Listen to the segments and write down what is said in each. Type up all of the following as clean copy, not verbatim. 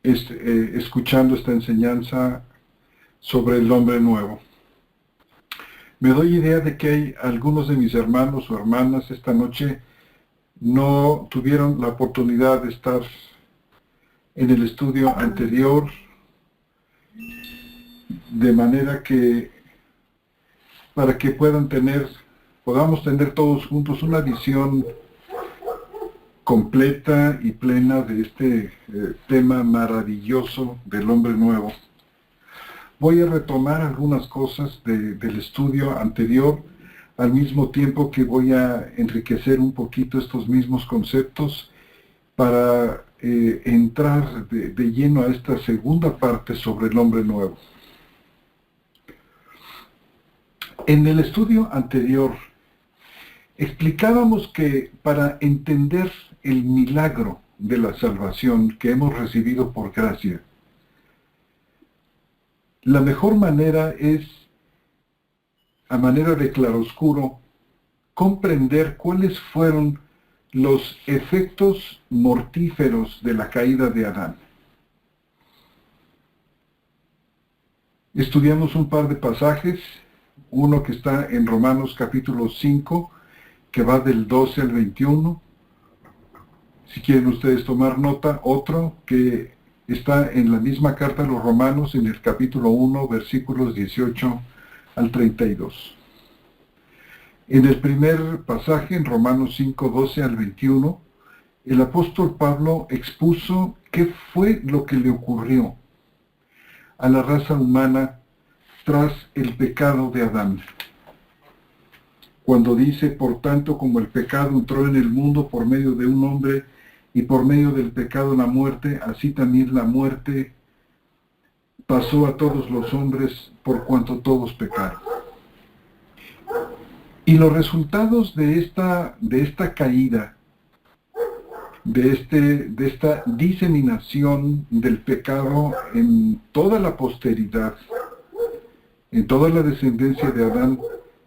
escuchando esta enseñanza sobre el hombre nuevo. Me doy idea de que hay algunos de mis hermanos o hermanas esta noche no tuvieron la oportunidad de estar en el estudio anterior, de manera que para que podamos tener todos juntos una visión completa y plena de este tema maravilloso del hombre nuevo. Voy a retomar algunas cosas del estudio anterior, al mismo tiempo que voy a enriquecer un poquito estos mismos conceptos para entrar de lleno a esta segunda parte sobre el hombre nuevo. En el estudio anterior explicábamos que para entender el milagro de la salvación que hemos recibido por gracia, la mejor manera es, a manera de claroscuro, comprender cuáles fueron los efectos mortíferos de la caída de Adán. Estudiamos un par de pasajes, uno que está en Romanos capítulo 5, que va del 12 al 21. Si quieren ustedes tomar nota, otro que está en la misma carta a los Romanos, en el capítulo 1, versículos 18 al 32. En el primer pasaje, en Romanos 5, 12 al 21, el apóstol Pablo expuso qué fue lo que le ocurrió a la raza humana tras el pecado de Adán. Cuando dice, por tanto, como el pecado entró en el mundo por medio de un hombre, y por medio del pecado la muerte, así también la muerte pasó a todos los hombres por cuanto todos pecaron. Y los resultados de esta caída, de esta diseminación del pecado en toda la posteridad, en toda la descendencia de Adán,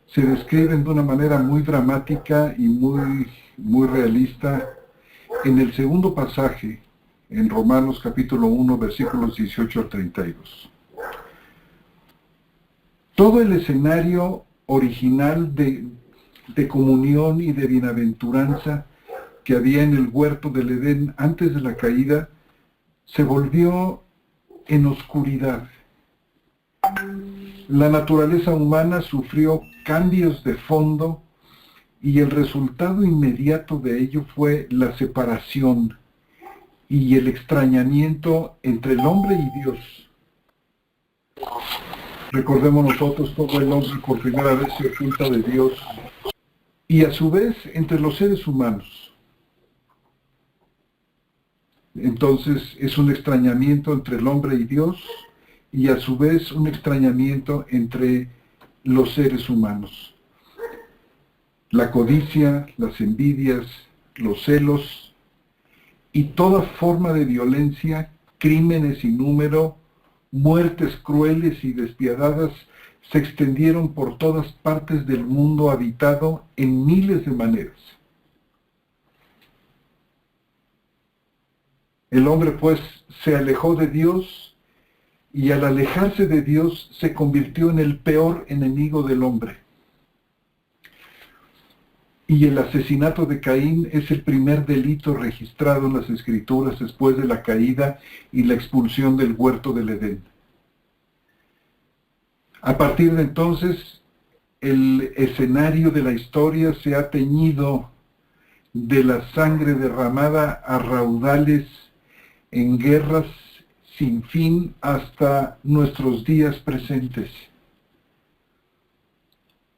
se describen de una manera muy dramática y muy realista en el segundo pasaje, en Romanos capítulo 1, versículos 18 al 32. Todo el escenario original de comunión y de bienaventuranza que había en el huerto del Edén antes de la caída, se volvió en oscuridad. La naturaleza humana sufrió cambios de fondo y el resultado inmediato de ello fue la separación y el extrañamiento entre el hombre y Dios. Recordemos nosotros, todo el hombre por primera vez se oculta de Dios, y a su vez entre los seres humanos. Entonces es un extrañamiento entre el hombre y Dios, y a su vez un extrañamiento entre los seres humanos. La codicia, las envidias, los celos y toda forma de violencia, crímenes sin número, muertes crueles y despiadadas se extendieron por todas partes del mundo habitado en miles de maneras. El hombre pues se alejó de Dios y al alejarse de Dios se convirtió en el peor enemigo del hombre. Y el asesinato de Caín es el primer delito registrado en las Escrituras después de la caída y la expulsión del huerto del Edén. A partir de entonces, el escenario de la historia se ha teñido de la sangre derramada a raudales en guerras sin fin hasta nuestros días presentes.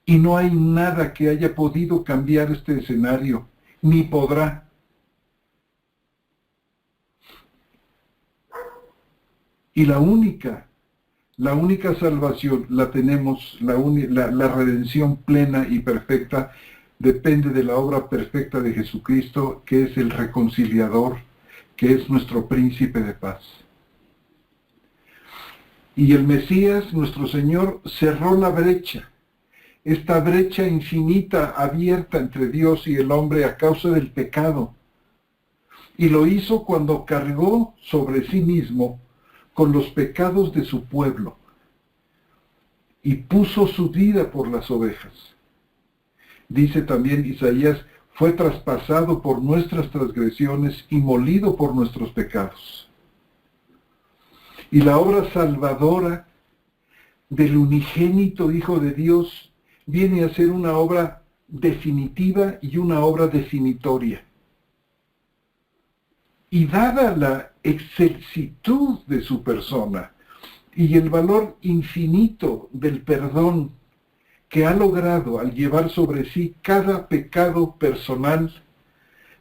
Y no hay nada que haya podido cambiar este escenario, ni podrá. Y la única salvación la tenemos, la redención plena y perfecta, depende de la obra perfecta de Jesucristo, que es el reconciliador, que es nuestro príncipe de paz. Y el Mesías, nuestro Señor, cerró la brecha. Esta brecha infinita abierta entre Dios y el hombre a causa del pecado. Y lo hizo cuando cargó sobre sí mismo con los pecados de su pueblo y puso su vida por las ovejas. Dice también Isaías, fue traspasado por nuestras transgresiones y molido por nuestros pecados. Y la obra salvadora del unigénito Hijo de Dios viene a ser una obra definitiva y una obra definitoria. Y dada la excelsitud de su persona y el valor infinito del perdón que ha logrado al llevar sobre sí cada pecado personal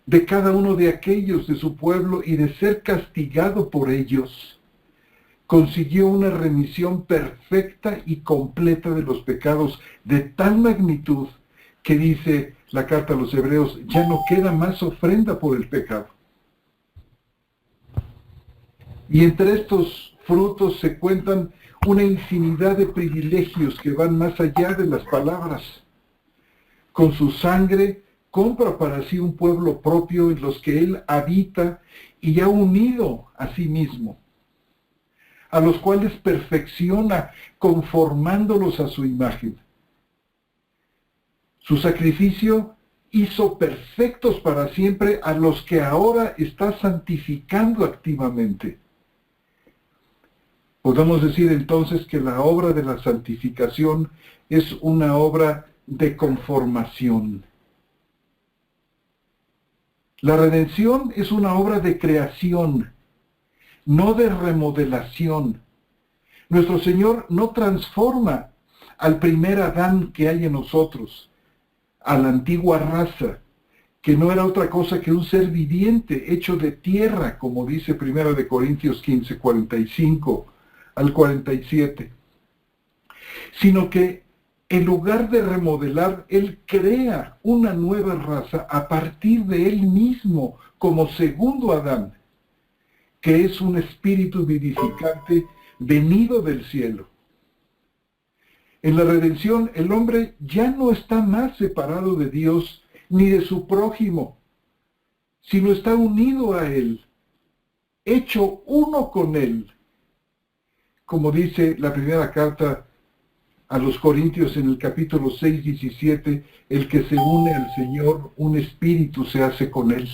de cada uno de aquellos de su pueblo y de ser castigado por ellos, consiguió una remisión perfecta y completa de los pecados de tal magnitud que dice la carta a los Hebreos, ya no queda más ofrenda por el pecado. Y entre estos frutos se cuentan una infinidad de privilegios que van más allá de las palabras. Con su sangre compra para sí un pueblo propio en los que él habita y ha unido a sí mismo, a los cuales perfecciona conformándolos a su imagen. Su sacrificio hizo perfectos para siempre a los que ahora está santificando activamente. Podemos decir entonces que la obra de la santificación es una obra de conformación. La redención es una obra de creación, no de remodelación. Nuestro Señor no transforma al primer Adán que hay en nosotros, a la antigua raza, que no era otra cosa que un ser viviente hecho de tierra, como dice 1 Corintios 15, 45 al 47, sino que en lugar de remodelar, Él crea una nueva raza a partir de Él mismo, como segundo Adán, que es un espíritu vivificante venido del cielo. En la redención, el hombre ya no está más separado de Dios ni de su prójimo, sino está unido a Él, hecho uno con Él. Como dice la primera carta a los Corintios en el capítulo 6, 17, el que se une al Señor, un espíritu se hace con Él.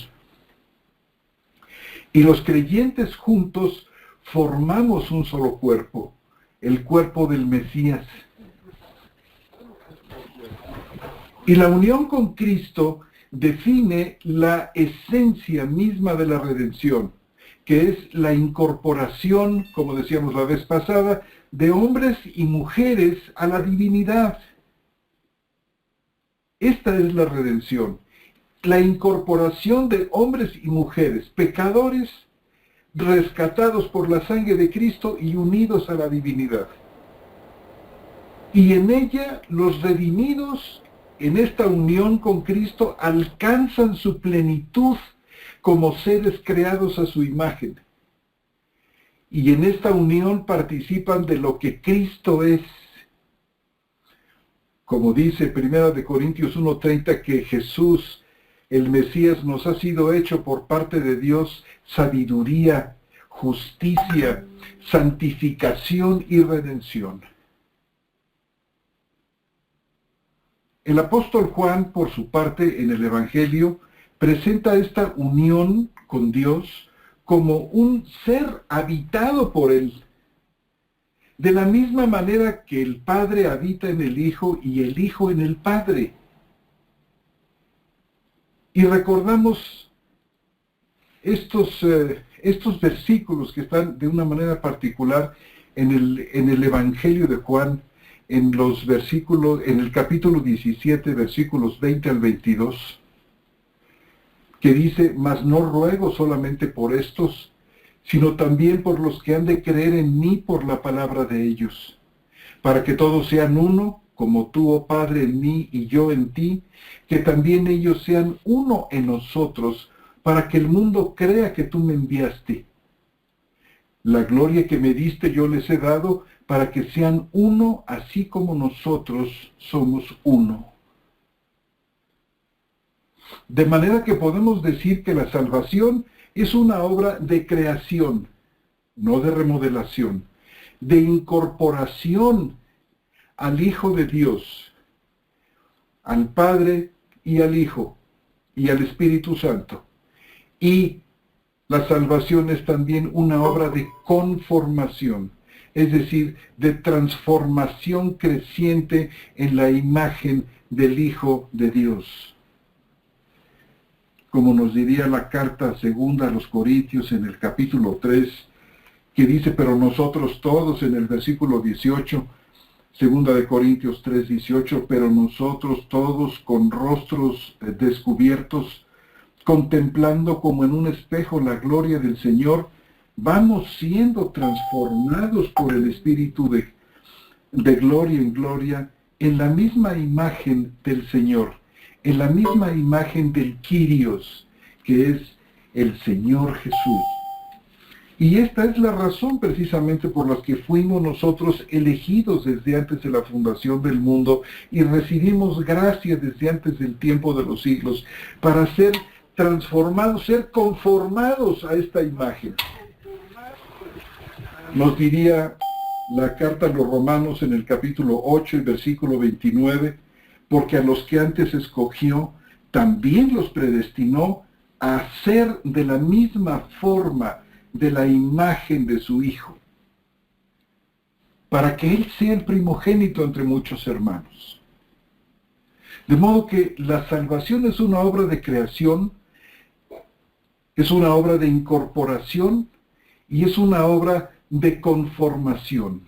Y los creyentes juntos formamos un solo cuerpo, el cuerpo del Mesías. Y la unión con Cristo define la esencia misma de la redención, que es la incorporación, como decíamos la vez pasada, de hombres y mujeres a la divinidad. Esta es la redención, la incorporación de hombres y mujeres, pecadores, rescatados por la sangre de Cristo y unidos a la divinidad. Y en ella los redimidos, en esta unión con Cristo, alcanzan su plenitud como seres creados a su imagen. Y en esta unión participan de lo que Cristo es. Como dice 1 Corintios 1:30, que Jesús, el Mesías, nos ha sido hecho por parte de Dios sabiduría, justicia, santificación y redención. El apóstol Juan, por su parte, en el Evangelio, presenta esta unión con Dios como un ser habitado por Él, de la misma manera que el Padre habita en el Hijo y el Hijo en el Padre. Y recordamos estos versículos que están de una manera particular en el Evangelio de Juan, en el capítulo 17, versículos 20 al 22, que dice, mas no ruego solamente por estos, sino también por los que han de creer en mí por la palabra de ellos, para que todos sean uno, como tú, oh Padre, en mí y yo en ti, que también ellos sean uno en nosotros, para que el mundo crea que tú me enviaste. La gloria que me diste yo les he dado, para que sean uno, así como nosotros somos uno. De manera que podemos decir que la salvación es una obra de creación, no de remodelación, de incorporación al Hijo de Dios, al Padre y al Hijo y al Espíritu Santo. Y la salvación es también una obra de conformación, es decir, de transformación creciente en la imagen del Hijo de Dios. Como nos diría la carta segunda a los Corintios en el capítulo 3, que dice, pero nosotros todos, en el versículo 18, segunda de Corintios 3, 18, pero nosotros todos con rostros descubiertos, contemplando como en un espejo la gloria del Señor, vamos siendo transformados por el Espíritu de gloria en gloria, en la misma imagen del Señor, en la misma imagen del Kyrios, que es el Señor Jesús. Y esta es la razón precisamente por la que fuimos nosotros elegidos desde antes de la fundación del mundo y recibimos gracia desde antes del tiempo de los siglos para ser transformados, ser conformados a esta imagen. Nos diría la carta a los Romanos en el capítulo 8 y versículo 29, porque a los que antes escogió, también los predestinó a ser de la misma forma de la imagen de su Hijo, para que Él sea el primogénito entre muchos hermanos. De modo que la salvación es una obra de creación, es una obra de incorporación y es una obra de conformación.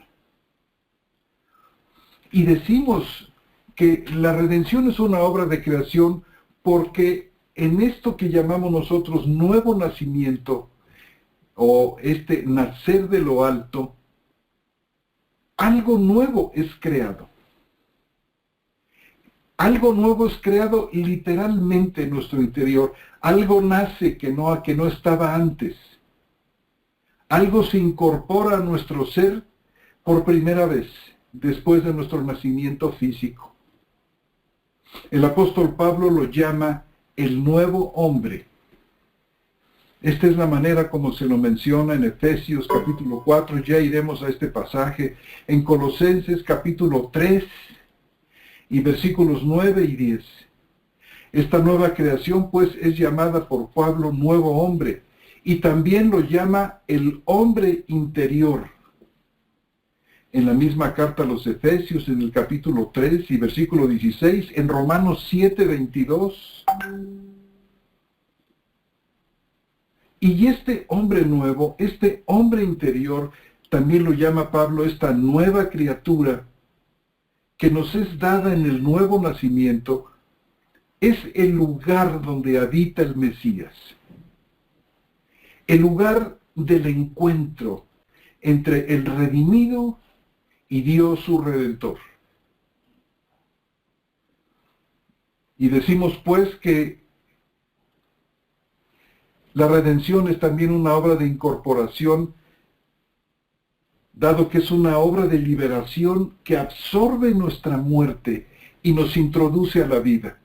Y decimos que la redención es una obra de creación porque en esto que llamamos nosotros nuevo nacimiento, o este nacer de lo alto, algo nuevo es creado. Algo nuevo es creado literalmente en nuestro interior. Algo nace que no estaba antes. Algo se incorpora a nuestro ser por primera vez, después de nuestro nacimiento físico. El apóstol Pablo lo llama el nuevo hombre. Esta es la manera como se lo menciona en Efesios capítulo 4, ya iremos a este pasaje, en Colosenses capítulo 3 y versículos 9 y 10. Esta nueva creación pues es llamada por Pablo nuevo hombre y también lo llama el hombre interior. En la misma carta a los Efesios en el capítulo 3 y versículo 16, en Romanos 7, 22. Y este hombre nuevo, este hombre interior, también lo llama Pablo esta nueva criatura que nos es dada en el nuevo nacimiento, es el lugar donde habita el Mesías. El lugar del encuentro entre el redimido y Dios su Redentor. Y decimos pues que la redención es también una obra de incorporación, dado que es una obra de liberación que absorbe nuestra muerte y nos introduce a la vida.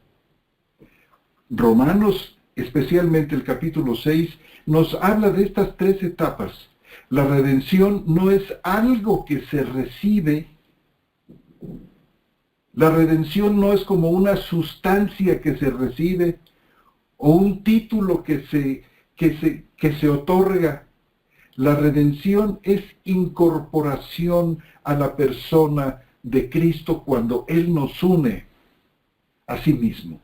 Romanos, especialmente el capítulo 6, nos habla de estas tres etapas. La redención no es algo que se recibe. La redención no es como una sustancia que se recibe o un título que se otorga. La redención es incorporación a la persona de Cristo cuando Él nos une a sí mismo.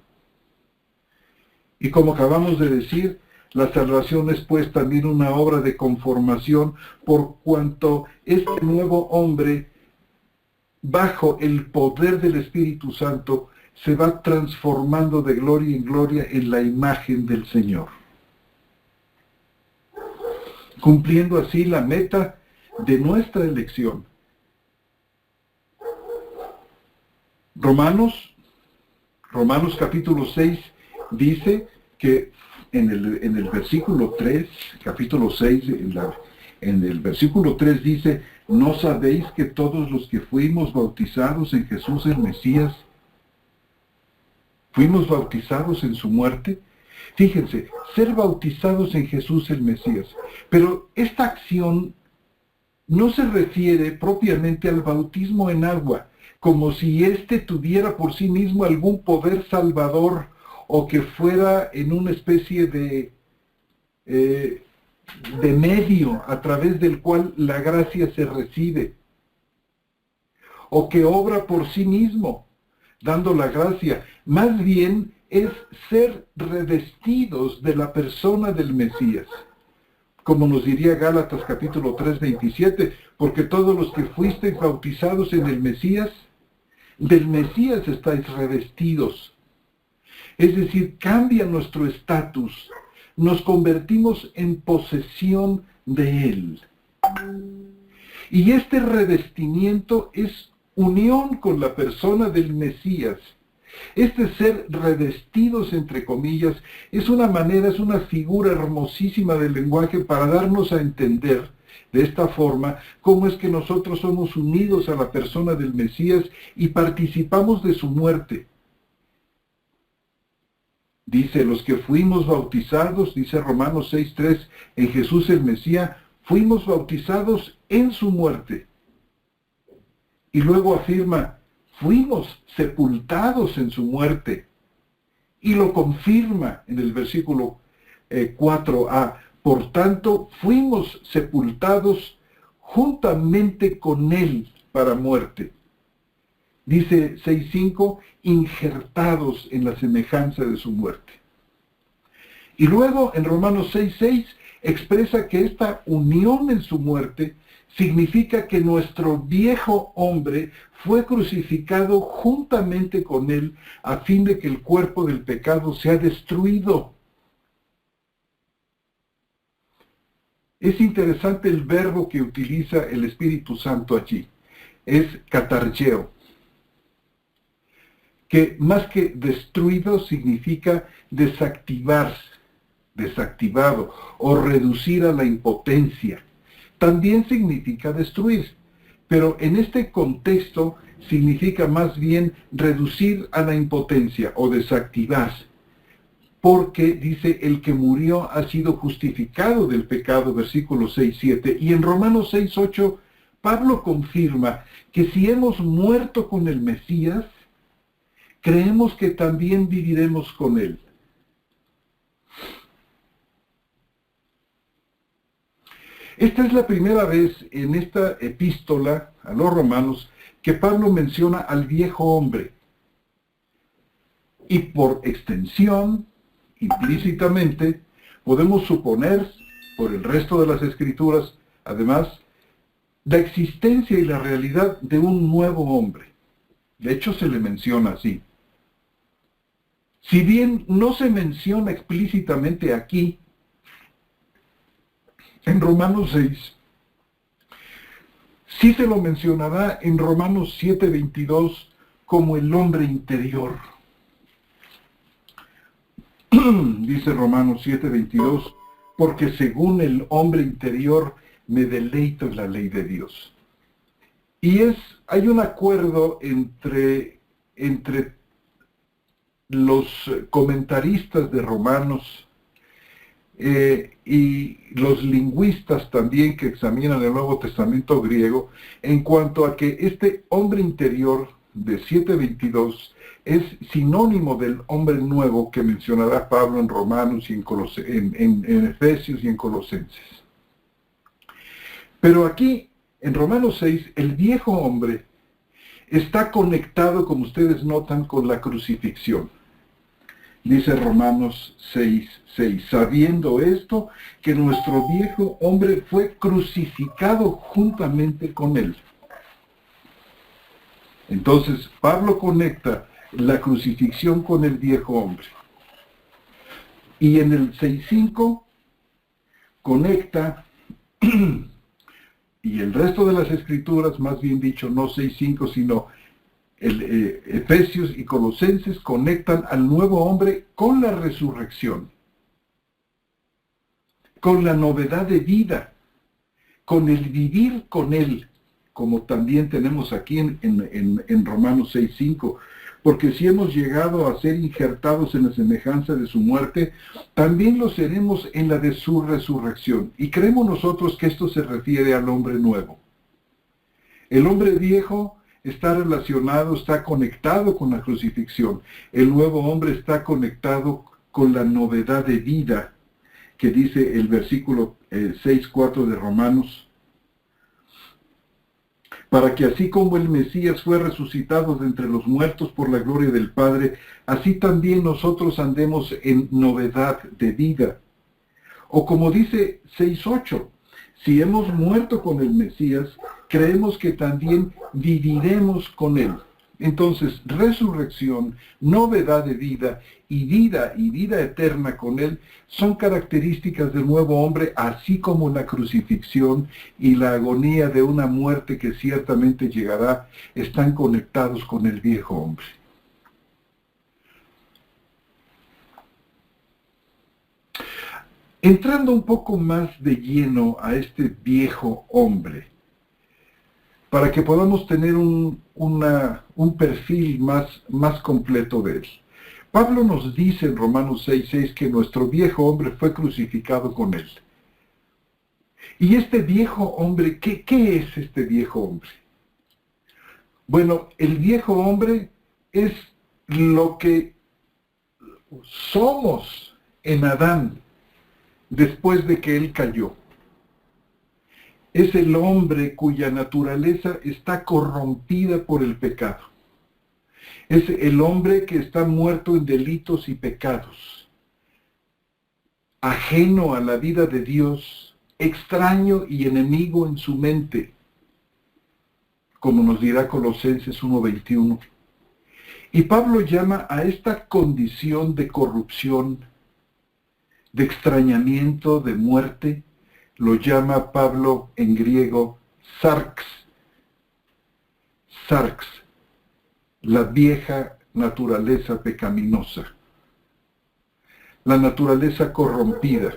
Y como acabamos de decir, la salvación es pues también una obra de conformación por cuanto este nuevo hombre, bajo el poder del Espíritu Santo, se va transformando de gloria en gloria en la imagen del Señor, cumpliendo así la meta de nuestra elección. Romanos capítulo 6 dice que en el versículo 3, capítulo 6, en el versículo 3 dice, ¿no sabéis que todos los que fuimos bautizados en Jesús el Mesías, fuimos bautizados en su muerte? Fíjense, ser bautizados en Jesús el Mesías. Pero esta acción no se refiere propiamente al bautismo en agua, como si éste tuviera por sí mismo algún poder salvador o que fuera en una especie de medio a través del cual la gracia se recibe, o que obra por sí mismo, dando la gracia. Más bien es ser revestidos de la persona del Mesías. Como nos diría Gálatas capítulo 3, 27, porque todos los que fuisteis bautizados en el Mesías, del Mesías estáis revestidos. Es decir, cambia nuestro estatus, nos convertimos en posesión de Él. Y este revestimiento es unión con la persona del Mesías. Este ser revestidos, entre comillas, es una manera, es una figura hermosísima del lenguaje para darnos a entender de esta forma cómo es que nosotros somos unidos a la persona del Mesías y participamos de su muerte. Dice, los que fuimos bautizados, dice Romanos 6:3, en Jesús el Mesías, fuimos bautizados en su muerte. Y luego afirma, fuimos sepultados en su muerte. Y lo confirma en el versículo 4a. Por tanto, fuimos sepultados juntamente con Él para muerte. Dice 6.5, injertados en la semejanza de su muerte. Y luego en Romanos 6.6 expresa que esta unión en su muerte significa que nuestro viejo hombre fue crucificado juntamente con Él a fin de que el cuerpo del pecado sea destruido. Es interesante el verbo que utiliza el Espíritu Santo allí. Es katargeo, que más que destruido significa desactivarse, desactivado, o reducir a la impotencia. También significa destruir, pero en este contexto significa más bien reducir a la impotencia o desactivar, porque dice, el que murió ha sido justificado del pecado, versículo 6-7, y en Romanos 6-8, Pablo confirma que si hemos muerto con el Mesías, creemos que también viviremos con Él. Esta es la primera vez en esta epístola a los romanos que Pablo menciona al viejo hombre. Y por extensión, implícitamente, podemos suponer, por el resto de las escrituras, además, la existencia y la realidad de un nuevo hombre. De hecho, se le menciona así. Si bien no se menciona explícitamente aquí, en Romanos 6, sí se lo mencionará en Romanos 7:22 como el hombre interior. Dice Romanos 7:22, porque según el hombre interior me deleito en la ley de Dios. Y hay un acuerdo entre los comentaristas de Romanos y los lingüistas también que examinan el Nuevo Testamento griego, en cuanto a que este hombre interior de 7:22 es sinónimo del hombre nuevo que mencionará Pablo en Romanos y en Efesios y en Colosenses. Pero aquí, en Romanos 6, el viejo hombre está conectado, como ustedes notan, con la crucifixión. Dice Romanos 6:6, sabiendo esto, que nuestro viejo hombre fue crucificado juntamente con él. Entonces, Pablo conecta la crucifixión con el viejo hombre. Y en el 6:5 conecta, y el resto de las escrituras, más bien dicho, no 6:5, sino Efesios y Colosenses conectan al nuevo hombre con la resurrección, con la novedad de vida, con el vivir con Él, como también tenemos aquí en Romanos 6:5, porque si hemos llegado a ser injertados en la semejanza de su muerte, también lo seremos en la de su resurrección. Y creemos nosotros que esto se refiere al hombre nuevo. El hombre viejo está relacionado, está conectado con la crucifixión. El nuevo hombre está conectado con la novedad de vida que dice el versículo 6:4 de Romanos, para que así como el Mesías fue resucitado de entre los muertos por la gloria del Padre, así también nosotros andemos en novedad de vida. O como dice 6:8, si hemos muerto con el Mesías, creemos que también viviremos con él. Entonces, resurrección, novedad de vida y vida eterna con él son características del nuevo hombre, así como la crucifixión y la agonía de una muerte que ciertamente llegará, están conectados con el viejo hombre. Entrando un poco más de lleno a este viejo hombre, para que podamos tener un perfil más completo de él. Pablo nos dice en Romanos 6:6 que nuestro viejo hombre fue crucificado con él. Y este viejo hombre, ¿qué es este viejo hombre? Bueno, el viejo hombre es lo que somos en Adán después de que él cayó. Es el hombre cuya naturaleza está corrompida por el pecado. Es el hombre que está muerto en delitos y pecados, ajeno a la vida de Dios, extraño y enemigo en su mente, como nos dirá Colosenses 1:21. Y Pablo llama a esta condición de corrupción, de extrañamiento, de muerte, lo llama Pablo en griego sarx. Sarx, la vieja naturaleza pecaminosa, la naturaleza corrompida,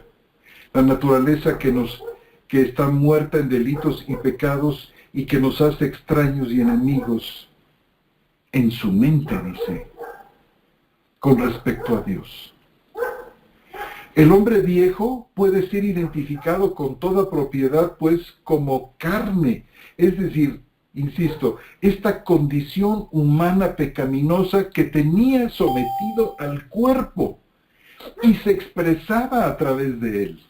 la naturaleza que está muerta en delitos y pecados y que nos hace extraños y enemigos en su mente, dice, con respecto a Dios. El hombre viejo puede ser identificado con toda propiedad, pues, como carne. Es decir, insisto, esta condición humana pecaminosa que tenía sometido al cuerpo y se expresaba a través de él.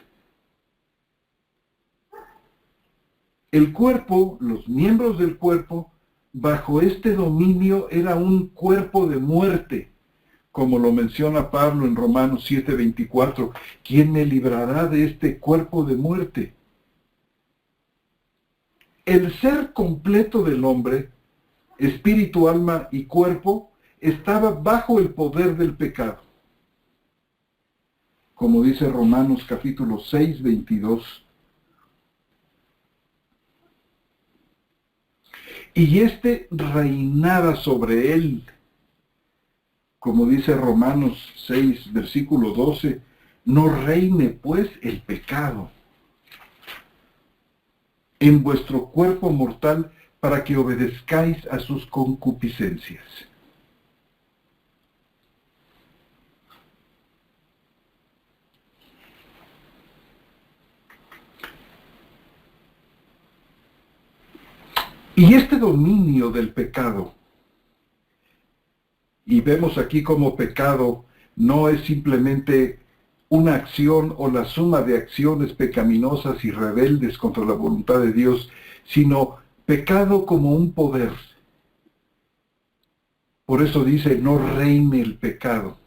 El cuerpo, los miembros del cuerpo, bajo este dominio era un cuerpo de muerte. Como lo menciona Pablo en Romanos 7:24, ¿quién me librará de este cuerpo de muerte? El ser completo del hombre, espíritu, alma y cuerpo, estaba bajo el poder del pecado. Como dice Romanos capítulo 6:22. Y este reinaba sobre él. Como dice Romanos 6, versículo 12, no reine pues el pecado en vuestro cuerpo mortal para que obedezcáis a sus concupiscencias. Y este dominio del pecado, y vemos aquí como pecado no es simplemente una acción o la suma de acciones pecaminosas y rebeldes contra la voluntad de Dios, sino pecado como un poder. Por eso dice, no reine el pecado.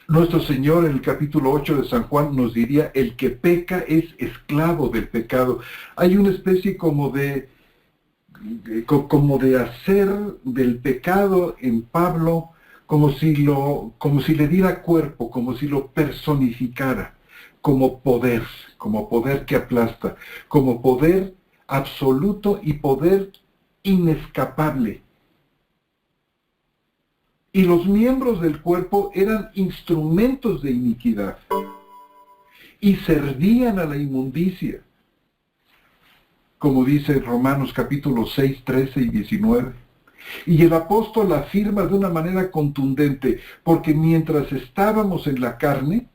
Nuestro Señor en el capítulo 8 de San Juan nos diría, el que peca es esclavo del pecado. Hay una especie como de hacer del pecado en Pablo como si le diera cuerpo, como si lo personificara, como poder que aplasta, como poder absoluto y poder inescapable. Y los miembros del cuerpo eran instrumentos de iniquidad y servían a la inmundicia. Como dice Romanos capítulo 6, 13 y 19. Y el apóstol afirma de una manera contundente, porque mientras estábamos en la carne,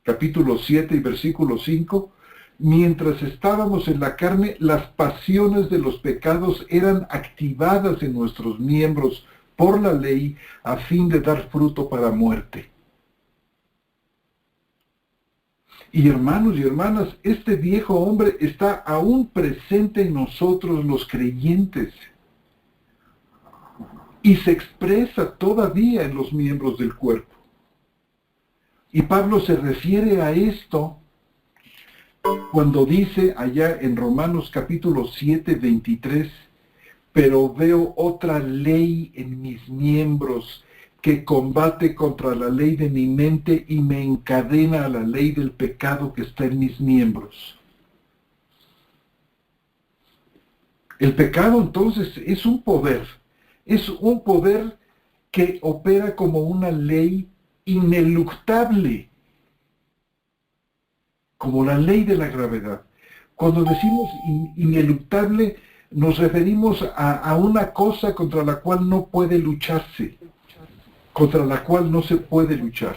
capítulo 7 y versículo 5, mientras estábamos en la carne, las pasiones de los pecados eran activadas en nuestros miembros por la ley a fin de dar fruto para muerte. Y hermanos y hermanas, este viejo hombre está aún presente en nosotros los creyentes y se expresa todavía en los miembros del cuerpo. Y Pablo se refiere a esto cuando dice allá en Romanos capítulo 7, 23, pero veo otra ley en mis miembros que combate contra la ley de mi mente y me encadena a la ley del pecado que está en mis miembros. El pecado entonces es un poder que opera como una ley ineluctable, como la ley de la gravedad. Cuando decimos ineluctable, nos referimos a una cosa contra la cual no puede lucharse, contra la cual no se puede luchar.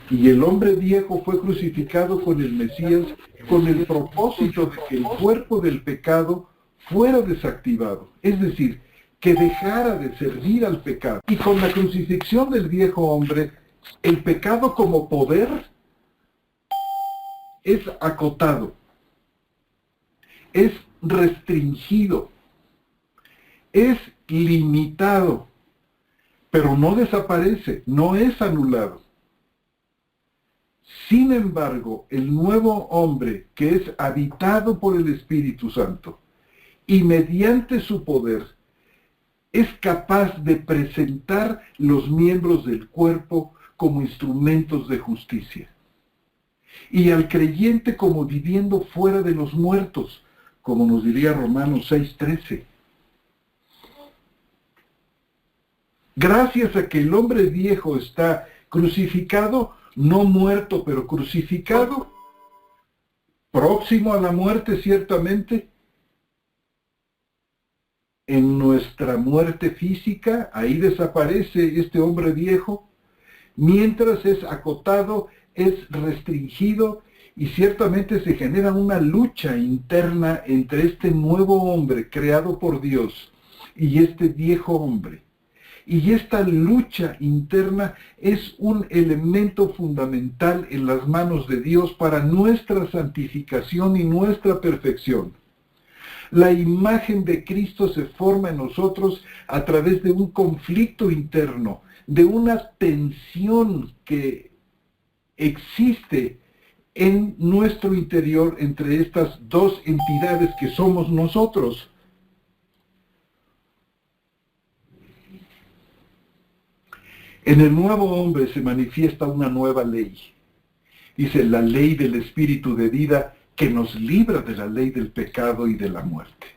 Y el hombre viejo fue crucificado con el Mesías con el propósito de que el cuerpo del pecado fuera desactivado, es decir, que dejara de servir al pecado. Y con la crucifixión del viejo hombre, el pecado como poder es acotado, es restringido, es limitado, pero no desaparece, no es anulado. Sin embargo, el nuevo hombre que es habitado por el Espíritu Santo y mediante su poder es capaz de presentar los miembros del cuerpo como instrumentos de justicia. Y al creyente como viviendo fuera de los muertos, como nos diría Romanos 6:13. Gracias a que el hombre viejo está crucificado, no muerto, pero crucificado, próximo a la muerte ciertamente, en nuestra muerte física, ahí desaparece este hombre viejo, mientras es acotado, es restringido y ciertamente se genera una lucha interna entre este nuevo hombre creado por Dios y este viejo hombre. Y esta lucha interna es un elemento fundamental en las manos de Dios para nuestra santificación y nuestra perfección. La imagen de Cristo se forma en nosotros a través de un conflicto interno, de una tensión que existe en nuestro interior entre estas dos entidades que somos nosotros. En el nuevo hombre se manifiesta una nueva ley. Dice, la ley del Espíritu de vida que nos libra de la ley del pecado y de la muerte.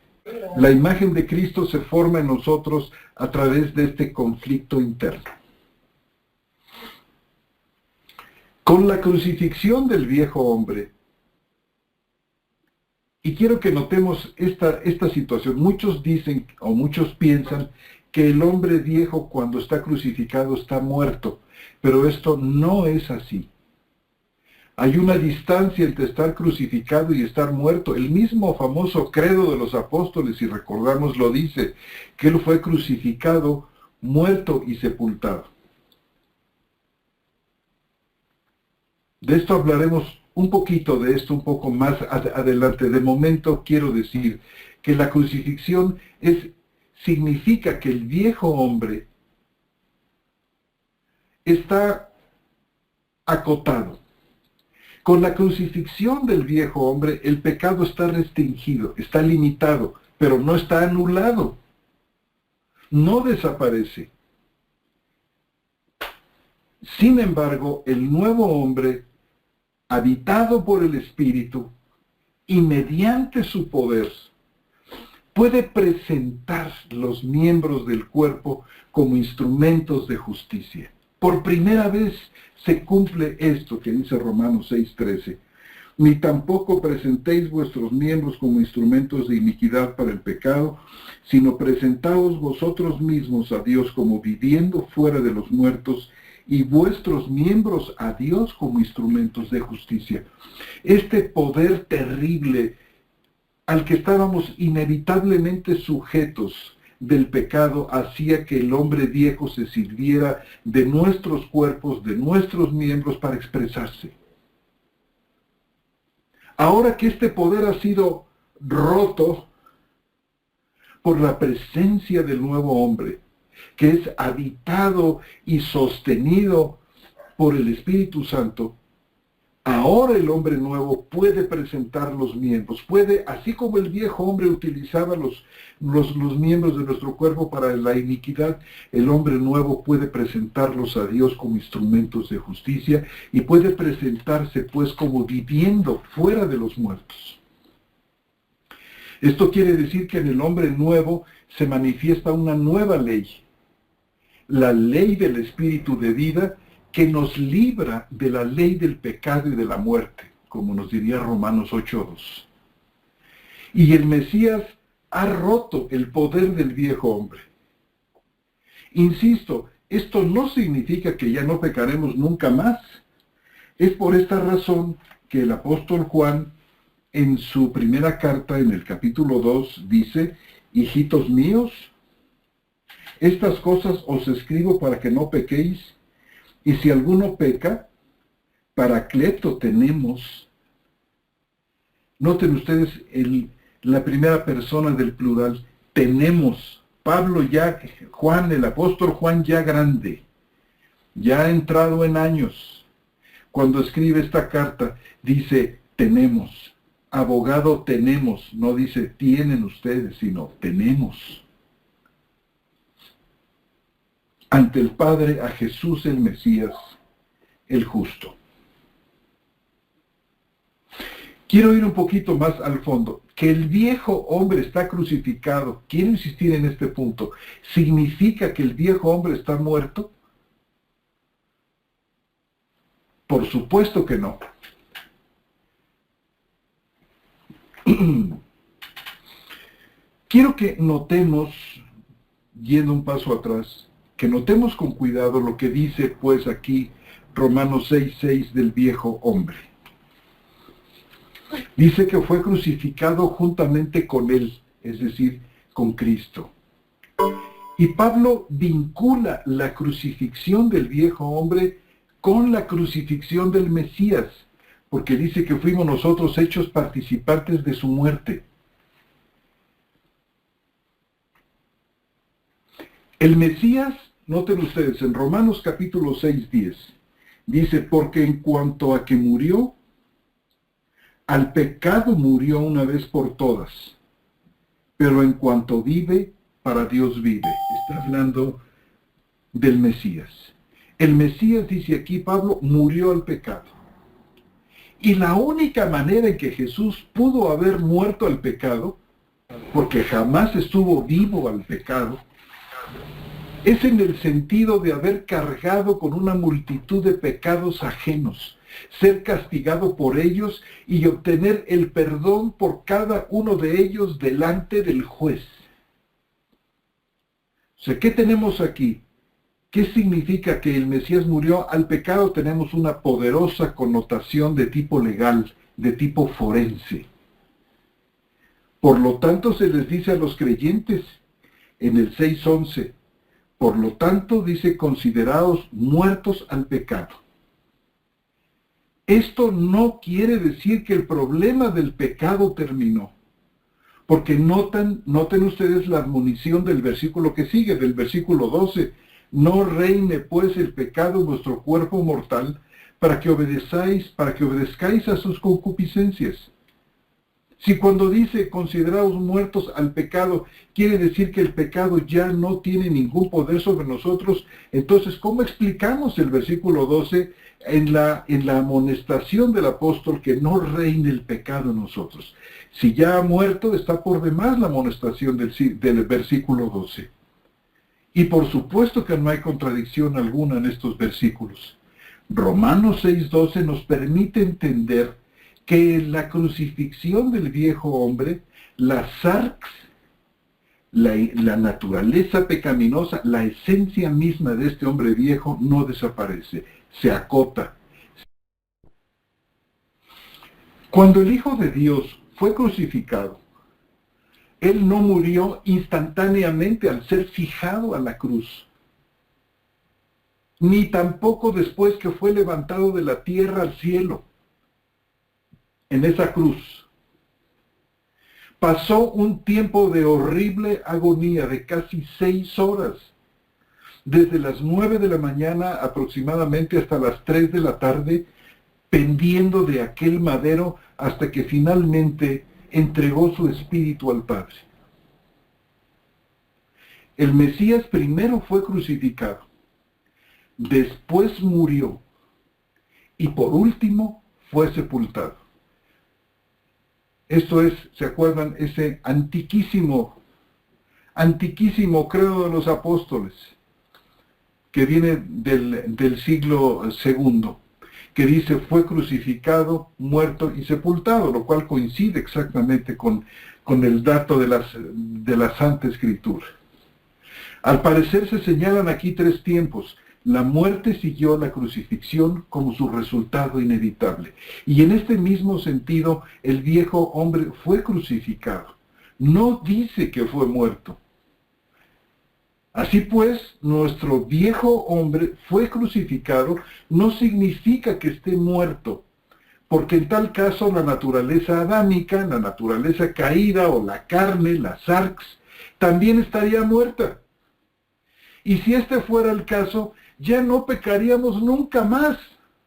La imagen de Cristo se forma en nosotros a través de este conflicto interno. Con la crucifixión del viejo hombre, y quiero que notemos esta situación, muchos dicen o muchos piensan que el hombre viejo cuando está crucificado está muerto, pero esto no es así. Hay una distancia entre estar crucificado y estar muerto. El mismo famoso credo de los apóstoles, si recordamos, lo dice, que él fue crucificado, muerto y sepultado. De esto hablaremos un poquito de esto, un poco más adelante. De momento quiero decir que la crucifixión significa que el viejo hombre está acotado. Con la crucifixión del viejo hombre, el pecado está restringido, está limitado, pero no está anulado. No desaparece. Sin embargo, el nuevo hombre, habitado por el Espíritu y mediante su poder, puede presentar los miembros del cuerpo como instrumentos de justicia. Por primera vez se cumple esto que dice Romanos 6:13, Ni tampoco presentéis vuestros miembros como instrumentos de iniquidad para el pecado, sino presentaos vosotros mismos a Dios como viviendo fuera de los muertos, y vuestros miembros a Dios como instrumentos de justicia. Este poder terrible al que estábamos inevitablemente sujetos del pecado hacía que el hombre viejo se sirviera de nuestros cuerpos, de nuestros miembros para expresarse. Ahora que este poder ha sido roto por la presencia del nuevo hombre, que es habitado y sostenido por el Espíritu Santo, ahora el hombre nuevo puede presentar los miembros, puede, así como el viejo hombre utilizaba los miembros de nuestro cuerpo para la iniquidad, el hombre nuevo puede presentarlos a Dios como instrumentos de justicia y puede presentarse pues como viviendo fuera de los muertos. Esto quiere decir que en el hombre nuevo se manifiesta una nueva ley, la ley del Espíritu de vida, que nos libra de la ley del pecado y de la muerte, como nos diría Romanos 8:2. Y el Mesías ha roto el poder del viejo hombre. Insisto, esto no significa que ya no pecaremos nunca más. Es por esta razón que el apóstol Juan, en su primera carta, en el capítulo 2, dice: hijitos míos, estas cosas os escribo para que no pequéis. Y si alguno peca, Paracleto tenemos. Noten ustedes la primera persona del plural, tenemos. Pablo ya, Juan, el apóstol Juan ya grande, ya entrado en años, cuando escribe esta carta, dice tenemos. Abogado tenemos, no dice tienen ustedes, sino tenemos. Ante el Padre a Jesús el Mesías, el justo. Quiero ir un poquito más al fondo. Que el viejo hombre está crucificado, quiero insistir en este punto, ¿significa que el viejo hombre está muerto? Por supuesto que no. Quiero que notemos, yendo un paso atrás, que notemos con cuidado lo que dice pues aquí Romanos 6:6 del viejo hombre. Dice que fue crucificado juntamente con él, es decir, con Cristo. Y Pablo vincula la crucifixión del viejo hombre con la crucifixión del Mesías, porque dice que fuimos nosotros hechos participantes de su muerte. El Mesías, noten ustedes, en Romanos capítulo 6:10, dice, porque en cuanto a que murió, al pecado murió una vez por todas, pero en cuanto vive, para Dios vive. Está hablando del Mesías. El Mesías, dice aquí Pablo, murió al pecado. Y la única manera en que Jesús pudo haber muerto al pecado, porque jamás estuvo vivo al pecado, es en el sentido de haber cargado con una multitud de pecados ajenos, ser castigado por ellos y obtener el perdón por cada uno de ellos delante del juez. O sea, ¿qué tenemos aquí? ¿Qué significa que el Mesías murió al pecado? Tenemos una poderosa connotación de tipo legal, de tipo forense. Por lo tanto, se les dice a los creyentes en el 6:11, por lo tanto, dice, consideraos muertos al pecado. Esto no quiere decir que el problema del pecado terminó. Porque noten ustedes la admonición del versículo que sigue, del versículo 12. No reine pues el pecado en vuestro cuerpo mortal, para que obedezcáis a sus concupiscencias. Si cuando dice consideraos muertos al pecado, quiere decir que el pecado ya no tiene ningún poder sobre nosotros, entonces, ¿cómo explicamos el versículo 12 en la amonestación del apóstol que no reine el pecado en nosotros? Si ya ha muerto, está por demás la amonestación del versículo 12. Y por supuesto que no hay contradicción alguna en estos versículos. Romanos 6:12 nos permite entender que la crucifixión del viejo hombre, la sarx, la naturaleza pecaminosa, la esencia misma de este hombre viejo no desaparece, se acota. Cuando el Hijo de Dios fue crucificado, Él no murió instantáneamente al ser fijado a la cruz, ni tampoco después que fue levantado de la tierra al cielo, en esa cruz. Pasó un tiempo de horrible agonía de casi 6 horas, desde las 9 de la mañana aproximadamente hasta las 3 de la tarde, pendiendo de aquel madero hasta que finalmente entregó su espíritu al Padre. El Mesías primero fue crucificado, después murió y por último fue sepultado. Esto es, ¿se acuerdan? Ese antiquísimo credo de los apóstoles, que viene del siglo II, que dice fue crucificado, muerto y sepultado, lo cual coincide exactamente con el dato de la Santa Escritura. Al parecer se señalan aquí 3 tiempos. La muerte siguió la crucifixión como su resultado inevitable. Y en este mismo sentido, el viejo hombre fue crucificado. No dice que fue muerto. Así pues, nuestro viejo hombre fue crucificado, no significa que esté muerto, porque en tal caso la naturaleza adámica, la naturaleza caída o la carne, la sarx, también estaría muerta. Y si este fuera el caso, ya no pecaríamos nunca más,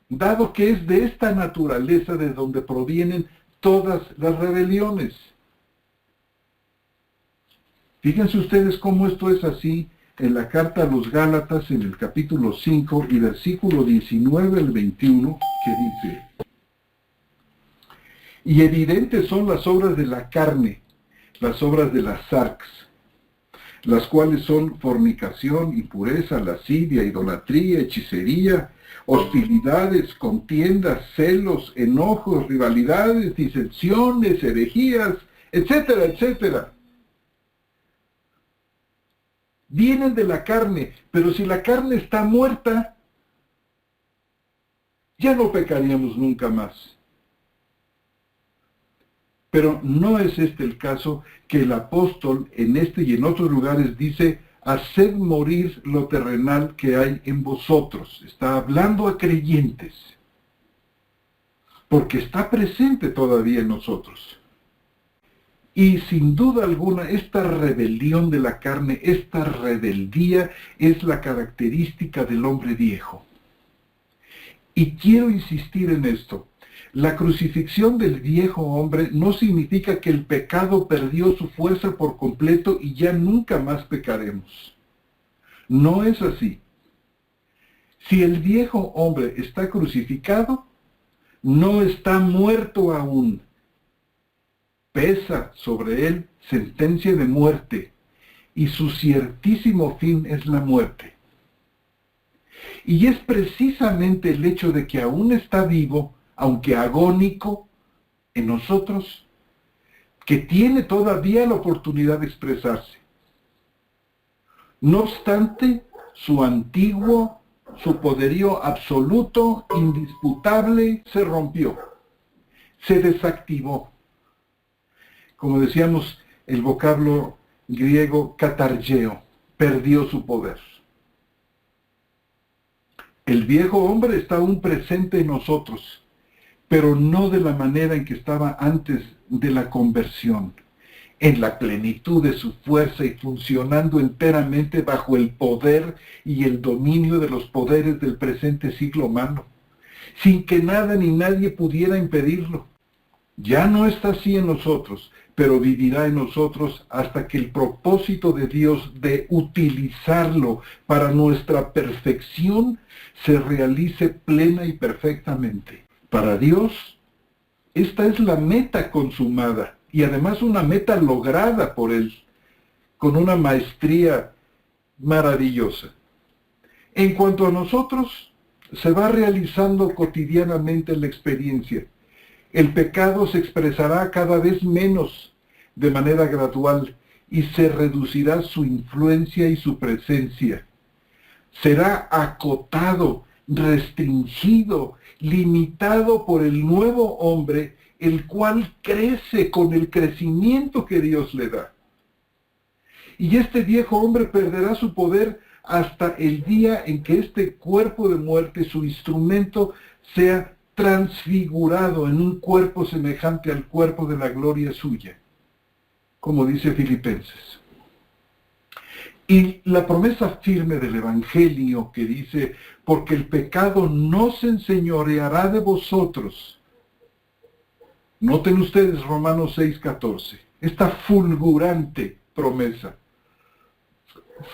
dado que es de esta naturaleza de donde provienen todas las rebeliones. Fíjense ustedes cómo esto es así en la carta a los Gálatas, en el capítulo 5 y versículo 19 al 21, que dice: y evidentes son las obras de la carne, las obras de la sarx, las cuales son fornicación, impureza, lascivia, idolatría, hechicería, hostilidades, contiendas, celos, enojos, rivalidades, disensiones, herejías, etcétera, etcétera. Vienen de la carne, pero si la carne está muerta, ya no pecaríamos nunca más. Pero no es este el caso, que el apóstol en este y en otros lugares dice: haced morir lo terrenal que hay en vosotros. Está hablando a creyentes, porque está presente todavía en nosotros. Y sin duda alguna, esta rebelión de la carne, esta rebeldía, es la característica del hombre viejo. Y quiero insistir en esto. La crucifixión del viejo hombre no significa que el pecado perdió su fuerza por completo y ya nunca más pecaremos. No es así. Si el viejo hombre está crucificado, no está muerto aún. Pesa sobre él sentencia de muerte, y su ciertísimo fin es la muerte. Y es precisamente el hecho de que aún está vivo, aunque agónico, en nosotros, que tiene todavía la oportunidad de expresarse. No obstante, su poderío absoluto, indisputable, se rompió, se desactivó. Como decíamos, el vocablo griego katargeo, perdió su poder. El viejo hombre está aún presente en nosotros, pero no de la manera en que estaba antes de la conversión, en la plenitud de su fuerza y funcionando enteramente bajo el poder y el dominio de los poderes del presente siglo humano, sin que nada ni nadie pudiera impedirlo. Ya no está así en nosotros, pero vivirá en nosotros hasta que el propósito de Dios de utilizarlo para nuestra perfección se realice plena y perfectamente. Para Dios, esta es la meta consumada y además una meta lograda por Él, con una maestría maravillosa. En cuanto a nosotros, se va realizando cotidianamente la experiencia. El pecado se expresará cada vez menos de manera gradual y se reducirá su influencia y su presencia. Será acotado, restringido, limitado por el nuevo hombre, el cual crece con el crecimiento que Dios le da. Y este viejo hombre perderá su poder hasta el día en que este cuerpo de muerte, su instrumento, sea transfigurado en un cuerpo semejante al cuerpo de la gloria suya, como dice Filipenses. Y la promesa firme del Evangelio que dice, porque el pecado no se enseñoreará de vosotros. Noten ustedes Romanos 6:14, esta fulgurante promesa,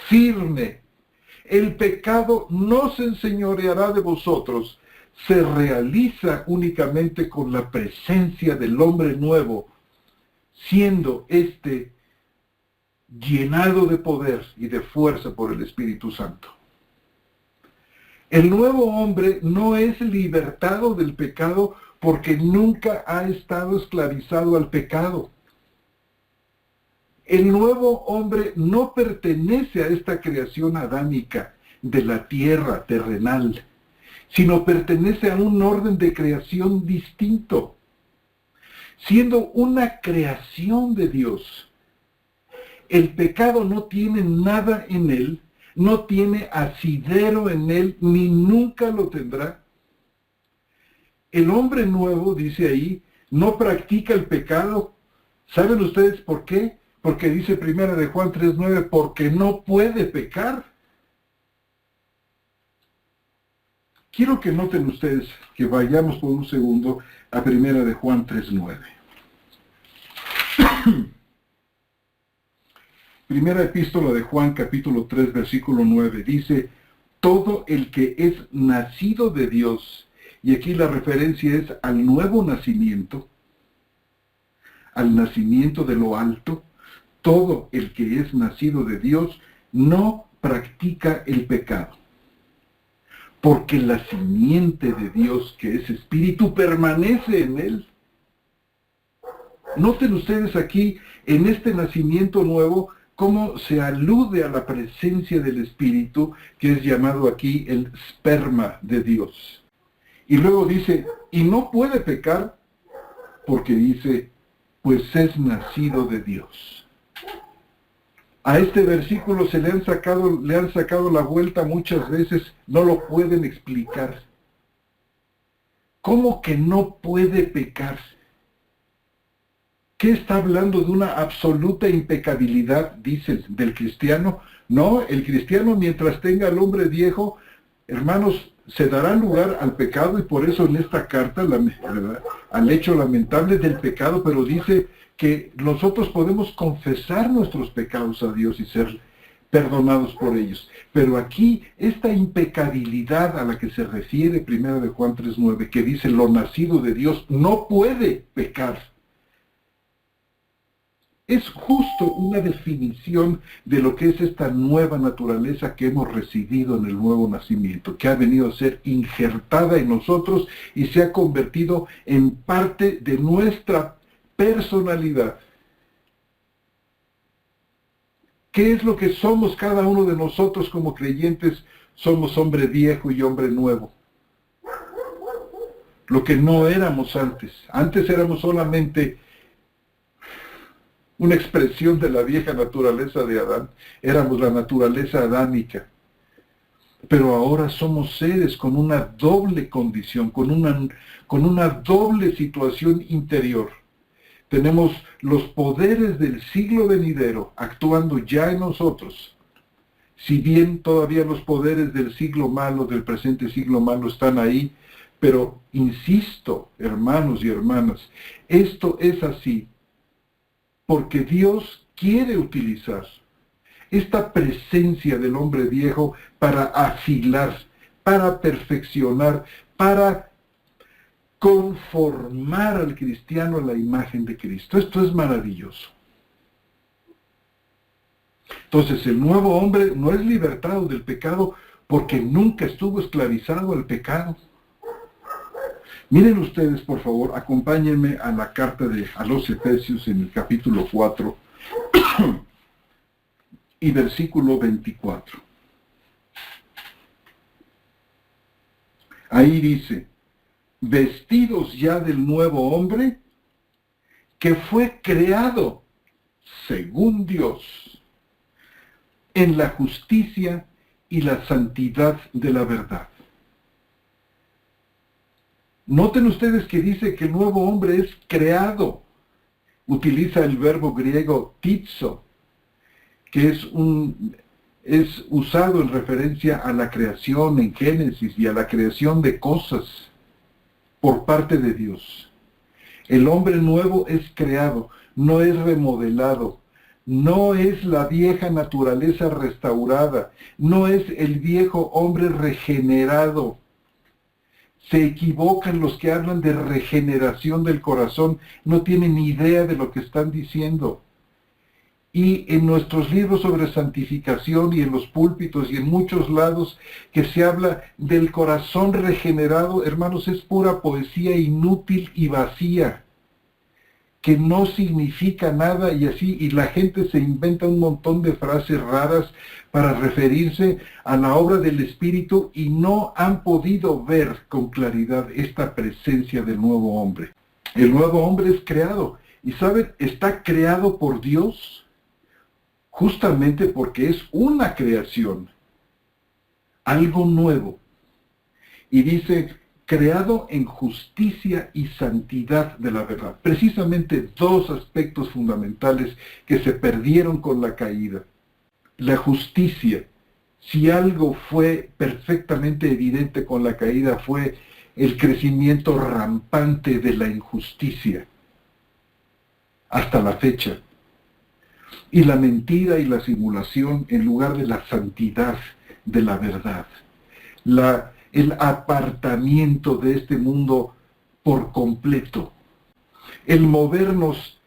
firme. El pecado no se enseñoreará de vosotros, se realiza únicamente con la presencia del hombre nuevo, siendo éste llenado de poder y de fuerza por el Espíritu Santo. El nuevo hombre no es libertado del pecado porque nunca ha estado esclavizado al pecado. El nuevo hombre no pertenece a esta creación adámica de la tierra terrenal, sino pertenece a un orden de creación distinto. Siendo una creación de Dios, el pecado no tiene nada en él, no tiene asidero en él, ni nunca lo tendrá. El hombre nuevo, dice ahí, no practica el pecado. ¿Saben ustedes por qué? Porque dice 1 de Juan 3:9, porque no puede pecar. Quiero que noten ustedes que vayamos por un segundo a 1 de Juan 3:9. Primera epístola de Juan, capítulo 3, versículo 9, dice, todo el que es nacido de Dios, y aquí la referencia es al nuevo nacimiento, al nacimiento de lo alto, todo el que es nacido de Dios no practica el pecado, porque la simiente de Dios, que es espíritu, permanece en él. Noten ustedes aquí, en este nacimiento nuevo, cómo se alude a la presencia del Espíritu, que es llamado aquí el esperma de Dios. Y luego dice, y no puede pecar, porque dice, pues es nacido de Dios. A este versículo le han sacado la vuelta muchas veces, no lo pueden explicar. ¿Cómo que no puede pecar? ¿Qué está hablando de una absoluta impecabilidad, dicen, del cristiano? No, el cristiano mientras tenga al hombre viejo, hermanos, se dará lugar al pecado y por eso en esta carta, al hecho lamentable del pecado, pero dice que nosotros podemos confesar nuestros pecados a Dios y ser perdonados por ellos. Pero aquí, esta impecabilidad a la que se refiere 1 de Juan 3:9, que dice lo nacido de Dios no puede pecar, es justo una definición de lo que es esta nueva naturaleza que hemos recibido en el nuevo nacimiento, que ha venido a ser injertada en nosotros y se ha convertido en parte de nuestra personalidad. ¿Qué es lo que somos cada uno de nosotros como creyentes? Somos hombre viejo y hombre nuevo. Lo que no éramos antes. Antes éramos solamente una expresión de la vieja naturaleza de Adán. Éramos la naturaleza adámica. Pero ahora somos seres con una doble condición, con una doble situación interior. Tenemos los poderes del siglo venidero actuando ya en nosotros. Si bien todavía los poderes del siglo malo, del presente siglo malo están ahí, pero insisto, hermanos y hermanas, esto es así porque Dios quiere utilizar esta presencia del hombre viejo para afilar, para perfeccionar, para conformar al cristiano a la imagen de Cristo. Esto es maravilloso. Entonces, el nuevo hombre no es libertado del pecado porque nunca estuvo esclavizado al pecado. Miren ustedes, por favor, acompáñenme a la carta a los Efesios en el capítulo 4 y versículo 24. Ahí dice, vestidos ya del nuevo hombre que fue creado según Dios en la justicia y la santidad de la verdad. Noten ustedes que dice que el nuevo hombre es creado. Utiliza el verbo griego tizo, que es usado en referencia a la creación en Génesis y a la creación de cosas por parte de Dios. El hombre nuevo es creado, no es remodelado, no es la vieja naturaleza restaurada, no es el viejo hombre regenerado. Se equivocan los que hablan de regeneración del corazón, no tienen ni idea de lo que están diciendo. Y en nuestros libros sobre santificación y en los púlpitos y en muchos lados que se habla del corazón regenerado, hermanos, es pura poesía inútil y vacía, que no significa nada y así, y la gente se inventa un montón de frases raras para referirse a la obra del Espíritu y no han podido ver con claridad esta presencia del nuevo hombre. El nuevo hombre es creado, y ¿saben? Está creado por Dios justamente porque es una creación, algo nuevo. Y dice, creado en justicia y santidad de la verdad. Precisamente dos aspectos fundamentales que se perdieron con la caída. La justicia, si algo fue perfectamente evidente con la caída, fue el crecimiento rampante de la injusticia hasta la fecha. Y la mentira y la simulación en lugar de la santidad de la verdad. El apartamiento de este mundo por completo. El movernos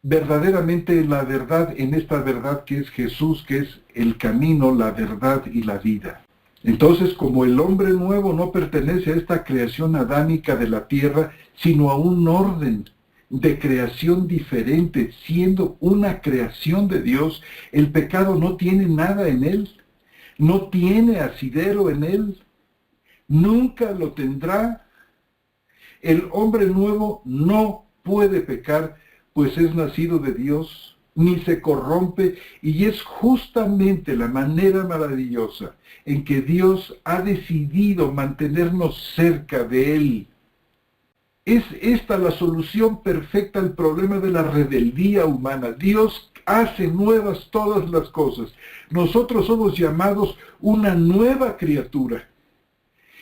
verdaderamente en la verdad, en esta verdad que es Jesús, que es el camino, la verdad y la vida. Entonces, como el hombre nuevo no pertenece a esta creación adámica de la tierra, sino a un orden de creación diferente, siendo una creación de Dios, el pecado no tiene nada en él, no tiene asidero en él, nunca lo tendrá. El hombre nuevo no puede pecar, pues es nacido de Dios, ni se corrompe, y es justamente la manera maravillosa en que Dios ha decidido mantenernos cerca de Él. Es esta la solución perfecta al problema de la rebeldía humana. Dios hace nuevas todas las cosas. Nosotros somos llamados una nueva criatura.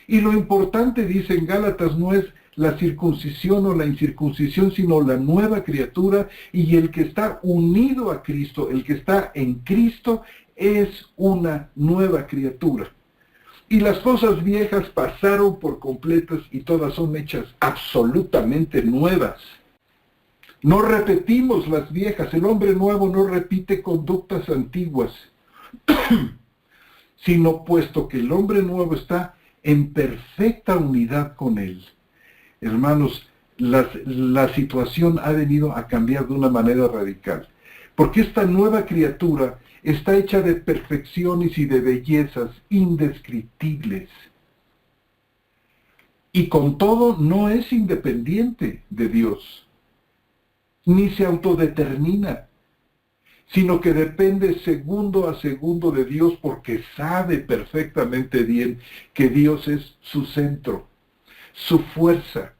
Y lo importante, dice en Gálatas, no es la circuncisión o la incircuncisión, sino la nueva criatura, y el que está unido a Cristo, el que está en Cristo, es una nueva criatura. Y las cosas viejas pasaron por completas y todas son hechas absolutamente nuevas. No repetimos las viejas, el hombre nuevo no repite conductas antiguas, sino puesto que el hombre nuevo está en perfecta unidad con él. Hermanos, la situación ha venido a cambiar de una manera radical, porque esta nueva criatura está hecha de perfecciones y de bellezas indescriptibles. Y con todo no es independiente de Dios, ni se autodetermina, sino que depende segundo a segundo de Dios porque sabe perfectamente bien que Dios es su centro, su fuerza,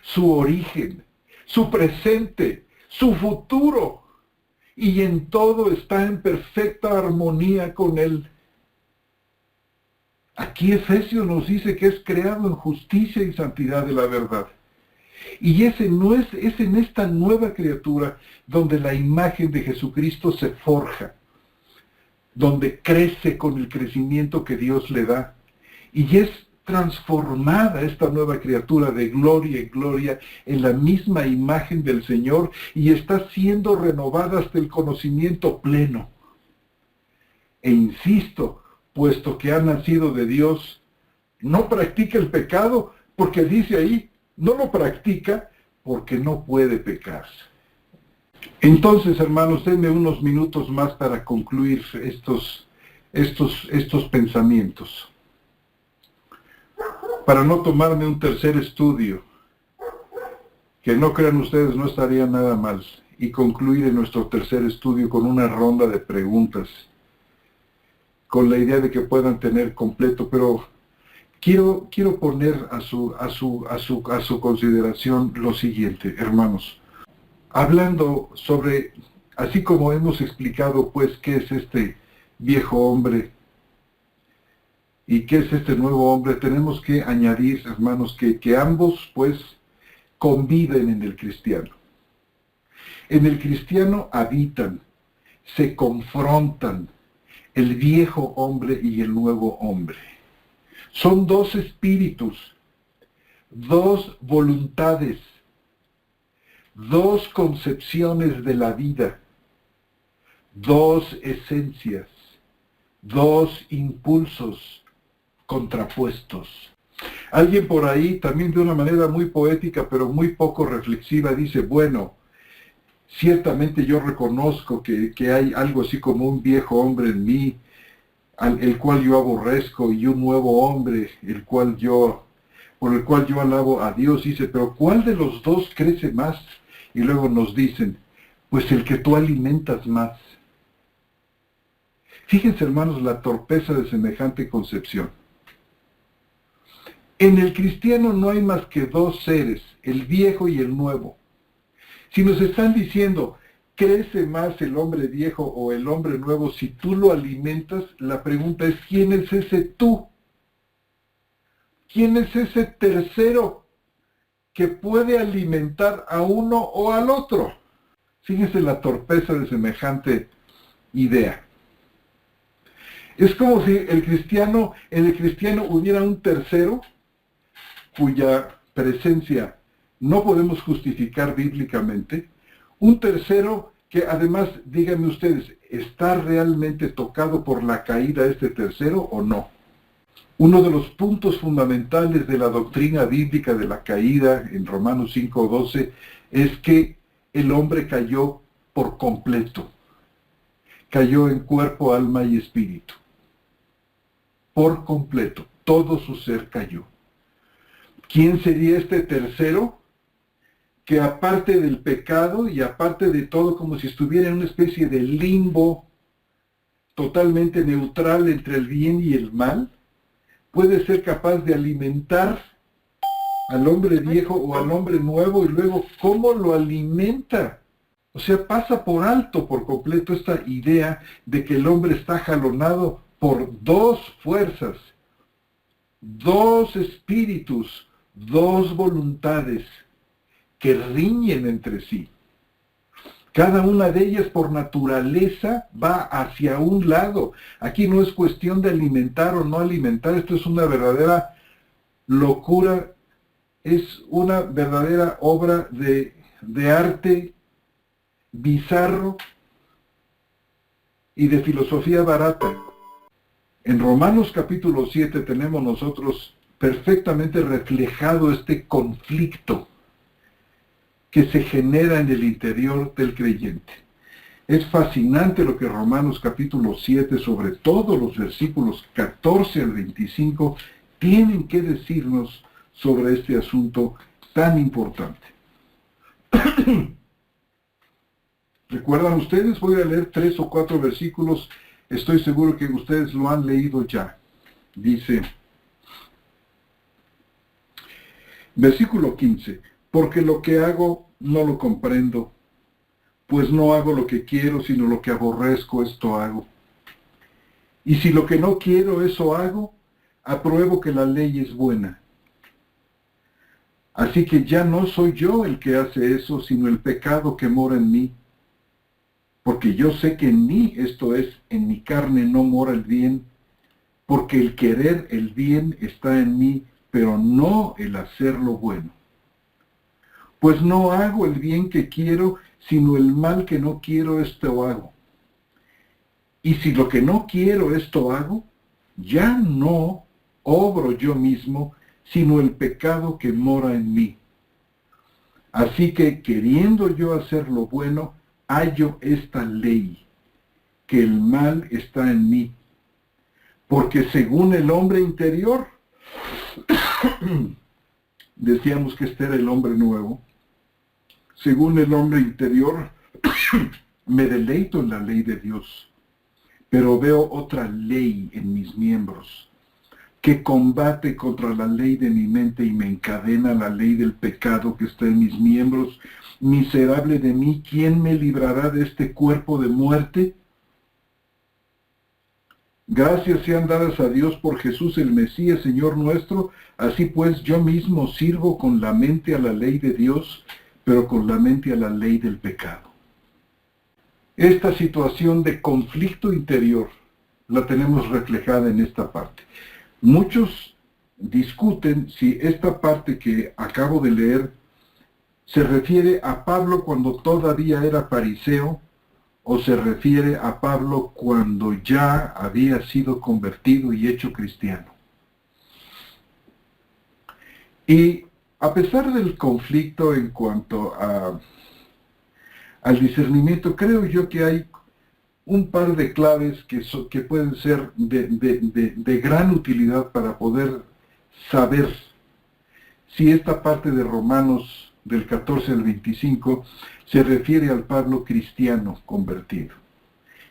su origen, su presente, su futuro. Y en todo está en perfecta armonía con Él. Aquí Efesios nos dice que es creado en justicia y santidad de la verdad. Y es en esta nueva criatura donde la imagen de Jesucristo se forja, donde crece con el crecimiento que Dios le da. Y es transformada esta nueva criatura de gloria en gloria en la misma imagen del Señor y está siendo renovada hasta el conocimiento pleno. E insisto, puesto que ha nacido de Dios, no practica el pecado porque dice ahí, no lo practica porque no puede pecar. Entonces, hermanos, denme unos minutos más para concluir estos pensamientos. Para no tomarme un tercer estudio, que no crean ustedes, no estaría nada mal, y concluir en nuestro tercer estudio con una ronda de preguntas, con la idea de que puedan tener completo, pero quiero poner a su consideración lo siguiente, hermanos. Hablando sobre, así como hemos explicado, pues, qué es este viejo hombre y qué es este nuevo hombre, tenemos que añadir, hermanos, que ambos, pues, conviven en el cristiano. En el cristiano habitan, se confrontan el viejo hombre y el nuevo hombre. Son dos espíritus, dos voluntades, dos concepciones de la vida, dos esencias, dos impulsos contrapuestos. Alguien por ahí, también de una manera muy poética, pero muy poco reflexiva, dice, bueno, ciertamente yo reconozco que hay algo así como un viejo hombre en mí, el cual yo aborrezco, y un nuevo hombre, por el cual yo alabo a Dios. Dice, pero ¿cuál de los dos crece más? Y luego nos dicen, pues el que tú alimentas más. Fíjense, hermanos, la torpeza de semejante concepción. En el cristiano no hay más que dos seres, el viejo y el nuevo. Si nos están diciendo, crece más el hombre viejo o el hombre nuevo si tú lo alimentas, la pregunta es, ¿quién es ese tú? ¿Quién es ese tercero que puede alimentar a uno o al otro? Fíjense la torpeza de semejante idea. Es como si en el cristiano hubiera un tercero cuya presencia no podemos justificar bíblicamente, un tercero que además, díganme ustedes, ¿está realmente tocado por la caída este tercero o no? Uno de los puntos fundamentales de la doctrina bíblica de la caída en Romanos 5:12 es que el hombre cayó por completo. Cayó en cuerpo, alma y espíritu. Por completo. Todo su ser cayó. ¿Quién sería este tercero? Que aparte del pecado y aparte de todo, como si estuviera en una especie de limbo totalmente neutral entre el bien y el mal, puede ser capaz de alimentar al hombre viejo o al hombre nuevo, y luego, ¿cómo lo alimenta? O sea, pasa por alto por completo esta idea de que el hombre está jalonado por dos fuerzas, dos espíritus, dos voluntades que riñen entre sí. Cada una de ellas por naturaleza va hacia un lado. Aquí no es cuestión de alimentar o no alimentar, esto es una verdadera locura, es una verdadera obra de arte bizarro y de filosofía barata. En Romanos capítulo 7 tenemos nosotros perfectamente reflejado este conflicto que se genera en el interior del creyente. Es fascinante lo que Romanos capítulo 7, sobre todo los versículos 14 al 25, tienen que decirnos sobre este asunto tan importante. ¿Recuerdan ustedes? Voy a leer 3 o 4 versículos, estoy seguro que ustedes lo han leído ya. Dice, versículo 15, porque lo que hago no lo comprendo, pues no hago lo que quiero, sino lo que aborrezco, esto hago. Y si lo que no quiero, eso hago, apruebo que la ley es buena. Así que ya no soy yo el que hace eso, sino el pecado que mora en mí. Porque yo sé que en mí, esto es, en mi carne no mora el bien, porque el querer el bien está en mí, pero no el hacer lo bueno. Pues no hago el bien que quiero, sino el mal que no quiero, esto hago. Y si lo que no quiero, esto hago, ya no obro yo mismo, sino el pecado que mora en mí. Así que, queriendo yo hacer lo bueno, hallo esta ley, que el mal está en mí. Porque según el hombre interior, decíamos que este era el hombre nuevo, según el hombre interior, me deleito en la ley de Dios, pero veo otra ley en mis miembros, que combate contra la ley de mi mente y me encadena la ley del pecado que está en mis miembros. Miserable de mí, ¿quién me librará de este cuerpo de muerte? Gracias sean dadas a Dios por Jesús el Mesías, Señor nuestro. Así pues, yo mismo sirvo con la mente a la ley de Dios, pero con la mente a la ley del pecado. Esta situación de conflicto interior la tenemos reflejada en esta parte. Muchos discuten si esta parte que acabo de leer se refiere a Pablo cuando todavía era fariseo o se refiere a Pablo cuando ya había sido convertido y hecho cristiano. Y a pesar del conflicto en cuanto al discernimiento, creo yo que hay un par de claves que pueden ser de gran utilidad para poder saber si esta parte de Romanos del 14 al 25 se refiere al Pablo cristiano convertido.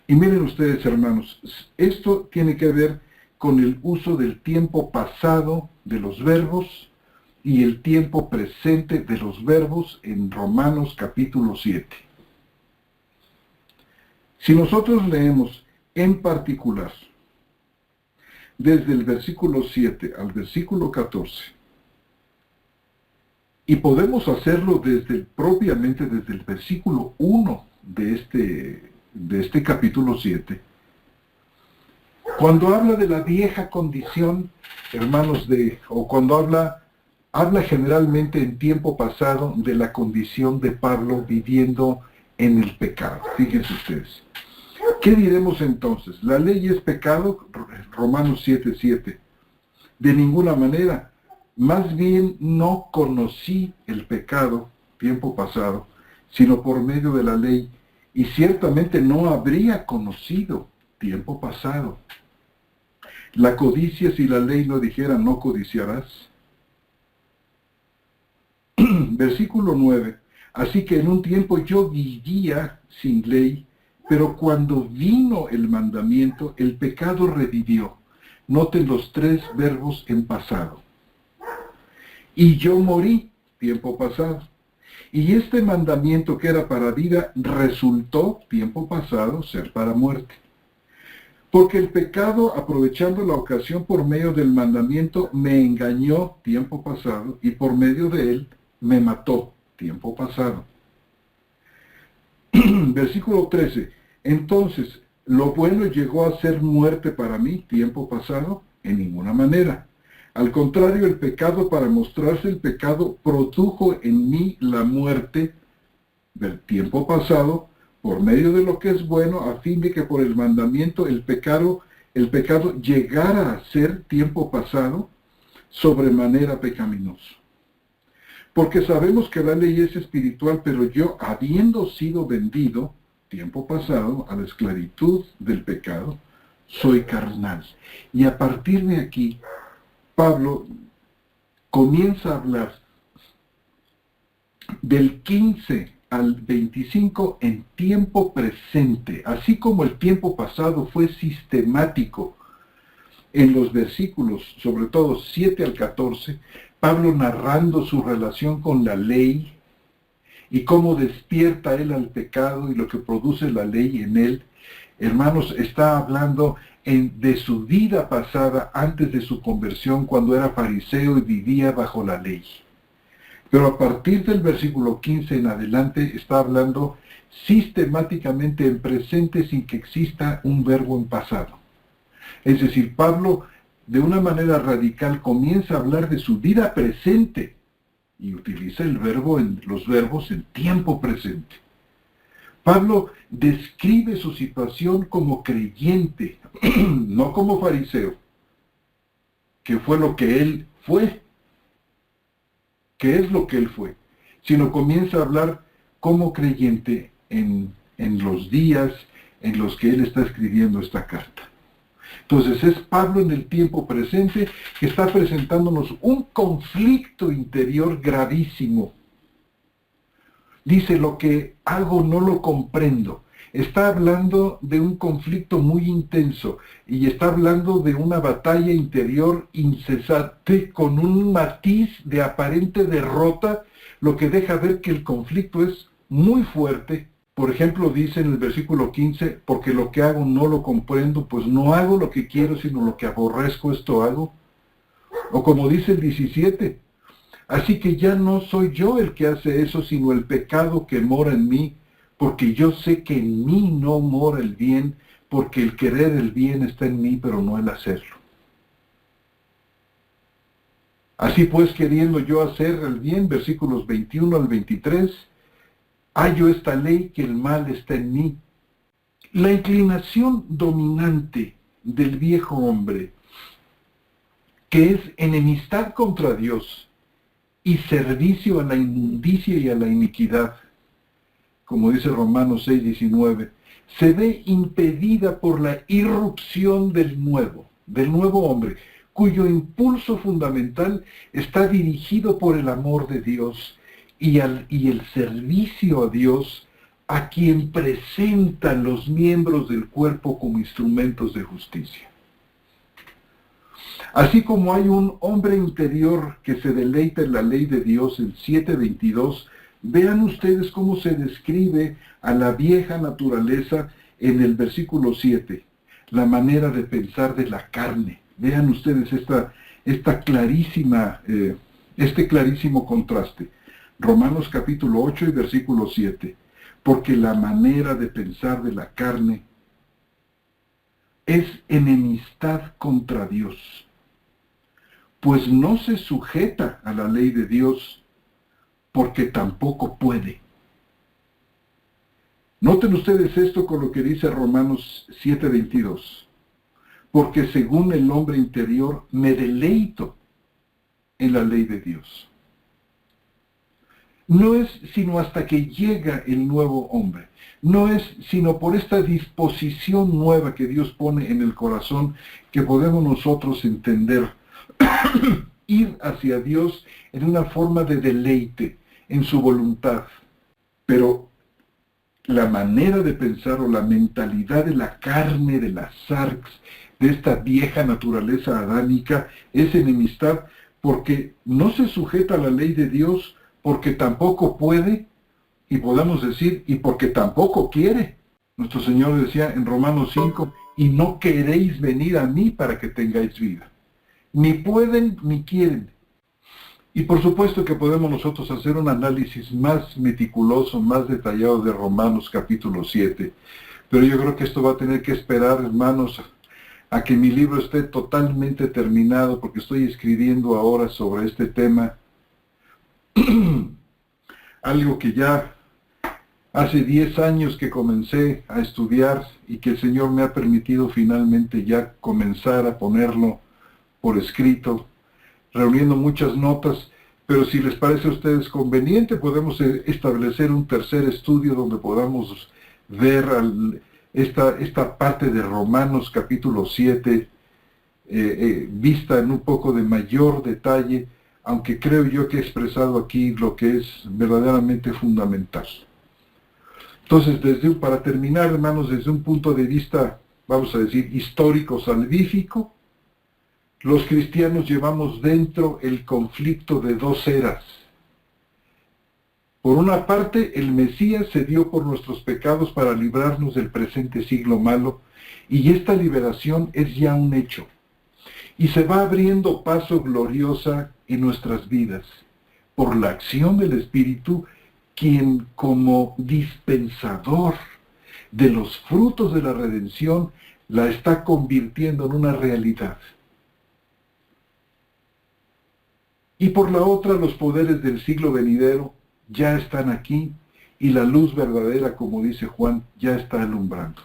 Y miren ustedes, hermanos, esto tiene que ver con el uso del tiempo pasado de los verbos y el tiempo presente de los verbos en Romanos capítulo 7. Si nosotros leemos en particular desde el versículo 7 al versículo 14, y podemos hacerlo propiamente desde el versículo 1 de este capítulo 7, cuando habla de la vieja condición, hermanos, o cuando habla generalmente en tiempo pasado de la condición de Pablo viviendo en el pecado. Fíjense ustedes. ¿Qué diremos entonces? ¿La ley es pecado? Romanos 7:7. De ninguna manera. Más bien no conocí el pecado, tiempo pasado, sino por medio de la ley, y ciertamente no habría conocido, tiempo pasado. La codicia, si la ley no dijera no codiciarás. Versículo 9. Así que en un tiempo yo vivía sin ley, pero cuando vino el mandamiento, el pecado revivió. Noten los tres verbos en pasado. Y yo morí, tiempo pasado. Y este mandamiento que era para vida, resultó, tiempo pasado, ser para muerte. Porque el pecado, aprovechando la ocasión por medio del mandamiento, me engañó, tiempo pasado, y por medio de él me mató, tiempo pasado. Versículo 13. Entonces, ¿lo bueno llegó a ser muerte para mí, tiempo pasado? En ninguna manera. Al contrario, el pecado, para mostrarse el pecado, produjo en mí la muerte del tiempo pasado, por medio de lo que es bueno, a fin de que por el mandamiento el pecado llegara a ser, tiempo pasado, sobremanera pecaminoso. Porque sabemos que la ley es espiritual, pero yo, habiendo sido vendido, tiempo pasado, a la esclavitud del pecado, soy carnal. Y a partir de aquí, Pablo comienza a hablar del 15 al 25 en tiempo presente, así como el tiempo pasado fue sistemático en los versículos, sobre todo 7 al 14, Pablo narrando su relación con la ley y cómo despierta él al pecado y lo que produce la ley en él. Hermanos, está hablando de su vida pasada antes de su conversión, cuando era fariseo y vivía bajo la ley. Pero a partir del versículo 15 en adelante está hablando sistemáticamente en presente sin que exista un verbo en pasado. Es decir, Pablo de una manera radical comienza a hablar de su vida presente y utiliza los verbos en tiempo presente. Pablo describe su situación como creyente, no como fariseo, que fue lo que él fue, que es lo que él fue, sino comienza a hablar como creyente en los días en los que él está escribiendo esta carta. Entonces es Pablo en el tiempo presente que está presentándonos un conflicto interior gravísimo. Dice, lo que hago no lo comprendo. Está hablando de un conflicto muy intenso y está hablando de una batalla interior incesante con un matiz de aparente derrota, lo que deja ver que el conflicto es muy fuerte. Por ejemplo, dice en el versículo 15, porque lo que hago no lo comprendo, pues no hago lo que quiero, sino lo que aborrezco, esto hago. O como dice el 17, así que ya no soy yo el que hace eso, sino el pecado que mora en mí, porque yo sé que en mí no mora el bien, porque el querer el bien está en mí, pero no el hacerlo. Así pues, queriendo yo hacer el bien, versículos 21 al 23, hallo esta ley que el mal está en mí. La inclinación dominante del viejo hombre, que es enemistad contra Dios y servicio a la inmundicia y a la iniquidad, como dice Romanos 6:19, se ve impedida por la irrupción del nuevo hombre, cuyo impulso fundamental está dirigido por el amor de Dios y el servicio a Dios, a quien presentan los miembros del cuerpo como instrumentos de justicia. Así como hay un hombre interior que se deleita en la ley de Dios, el 7:22, vean ustedes cómo se describe a la vieja naturaleza en el versículo 7, la manera de pensar de la carne. Vean ustedes este clarísimo contraste. Romanos capítulo 8 y versículo 7. Porque la manera de pensar de la carne es enemistad contra Dios, pues no se sujeta a la ley de Dios, porque tampoco puede. Noten ustedes esto con lo que dice Romanos 7:22. Porque según el hombre interior me deleito en la ley de Dios. No es sino hasta que llega el nuevo hombre. No es sino por esta disposición nueva que Dios pone en el corazón que podemos nosotros entender ir hacia Dios en una forma de deleite, en su voluntad. Pero la manera de pensar o la mentalidad de la carne, de las sarx, de esta vieja naturaleza adánica, es enemistad porque no se sujeta a la ley de Dios, porque tampoco puede, y podemos decir, y porque tampoco quiere. Nuestro Señor decía en Romanos 5, y no queréis venir a mí para que tengáis vida. Ni pueden ni quieren. Y por supuesto que podemos nosotros hacer un análisis más meticuloso, más detallado de Romanos capítulo 7. Pero yo creo que esto va a tener que esperar, hermanos, a que mi libro esté totalmente terminado, porque estoy escribiendo ahora sobre este tema. Algo que ya hace 10 años que comencé a estudiar y que el Señor me ha permitido finalmente ya comenzar a ponerlo por escrito, reuniendo muchas notas, pero si les parece a ustedes conveniente, podemos establecer un tercer estudio donde podamos ver esta parte de Romanos capítulo 7, vista en un poco de mayor detalle, aunque creo yo que he expresado aquí lo que es verdaderamente fundamental. Entonces, para terminar, hermanos, desde un punto de vista, vamos a decir, histórico, salvífico, los cristianos llevamos dentro el conflicto de dos eras. Por una parte, el Mesías se dio por nuestros pecados para librarnos del presente siglo malo, y esta liberación es ya un hecho. Y se va abriendo paso gloriosa en nuestras vidas, por la acción del Espíritu, quien como dispensador de los frutos de la redención, la está convirtiendo en una realidad. Y por la otra, los poderes del siglo venidero ya están aquí, y la luz verdadera, como dice Juan, ya está alumbrando.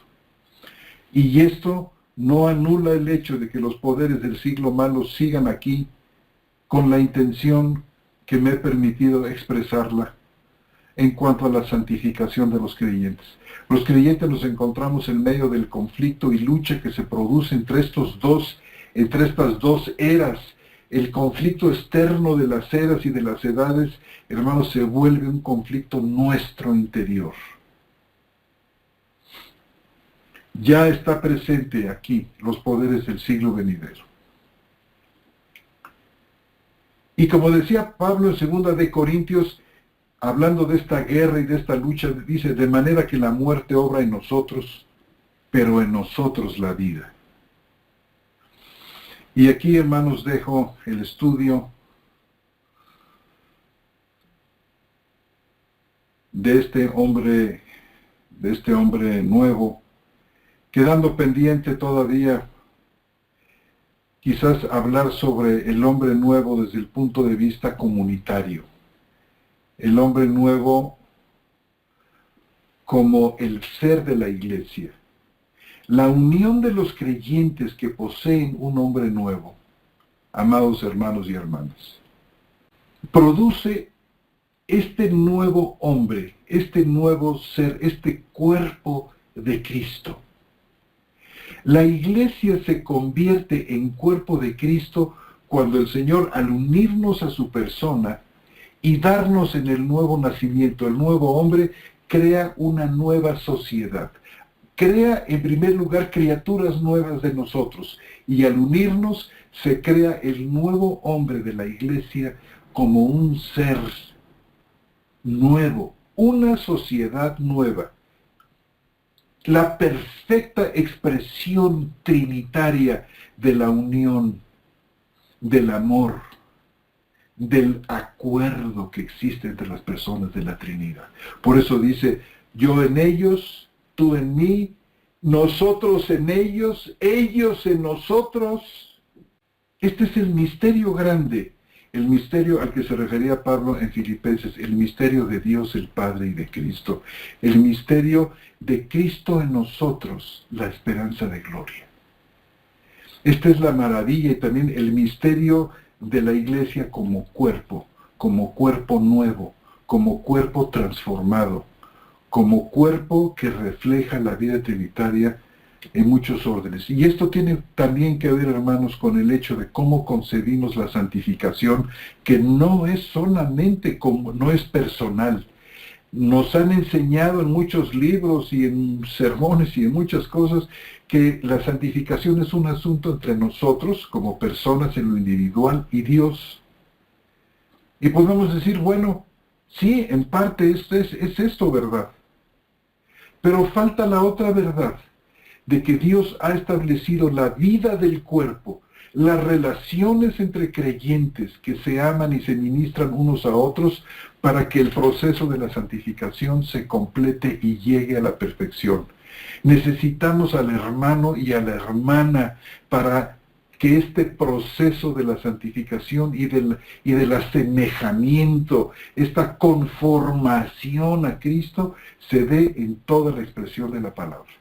Y esto no anula el hecho de que los poderes del siglo malo sigan aquí con la intención que me he permitido expresarla en cuanto a la santificación de los creyentes. Los creyentes nos encontramos en medio del conflicto y lucha que se produce entre estas dos eras. El conflicto externo de las eras y de las edades, hermanos, se vuelve un conflicto nuestro interior. Ya está presente aquí los poderes del siglo venidero. Y como decía Pablo en 2 de Corintios, hablando de esta guerra y de esta lucha, dice, de manera que la muerte obra en nosotros, pero en nosotros la vida. Y aquí, hermanos, dejo el estudio de este hombre nuevo, quedando pendiente todavía quizás hablar sobre el hombre nuevo desde el punto de vista comunitario. El hombre nuevo como el ser de la iglesia. La unión de los creyentes que poseen un hombre nuevo, amados hermanos y hermanas, produce este nuevo hombre, este nuevo ser, este cuerpo de Cristo. La iglesia se convierte en cuerpo de Cristo cuando el Señor, al unirnos a su persona y darnos en el nuevo nacimiento, el nuevo hombre, crea una nueva sociedad. Crea en primer lugar criaturas nuevas de nosotros, y al unirnos se crea el nuevo hombre de la iglesia como un ser nuevo, una sociedad nueva. La perfecta expresión trinitaria de la unión, del amor, del acuerdo que existe entre las personas de la Trinidad. Por eso dice, yo en ellos, tú en mí, nosotros en ellos en nosotros. Este es el misterio grande, el misterio al que se refería Pablo en Filipenses, el misterio de Dios el Padre y de Cristo, el misterio de Cristo en nosotros, la esperanza de gloria. Esta es la maravilla y también el misterio de la iglesia como cuerpo nuevo, como cuerpo transformado, como cuerpo que refleja la vida trinitaria en muchos órdenes. Y esto tiene también que ver, hermanos, con el hecho de cómo concebimos la santificación, que no es solamente no es personal. Nos han enseñado en muchos libros y en sermones y en muchas cosas que la santificación es un asunto entre nosotros, como personas en lo individual, y Dios. Y podemos decir, bueno, sí, en parte es esto verdad. Pero falta la otra verdad, de que Dios ha establecido la vida del cuerpo, las relaciones entre creyentes que se aman y se ministran unos a otros para que el proceso de la santificación se complete y llegue a la perfección. Necesitamos al hermano y a la hermana para que este proceso de la santificación y del asemejamiento, esta conformación a Cristo, se dé en toda la expresión de la palabra.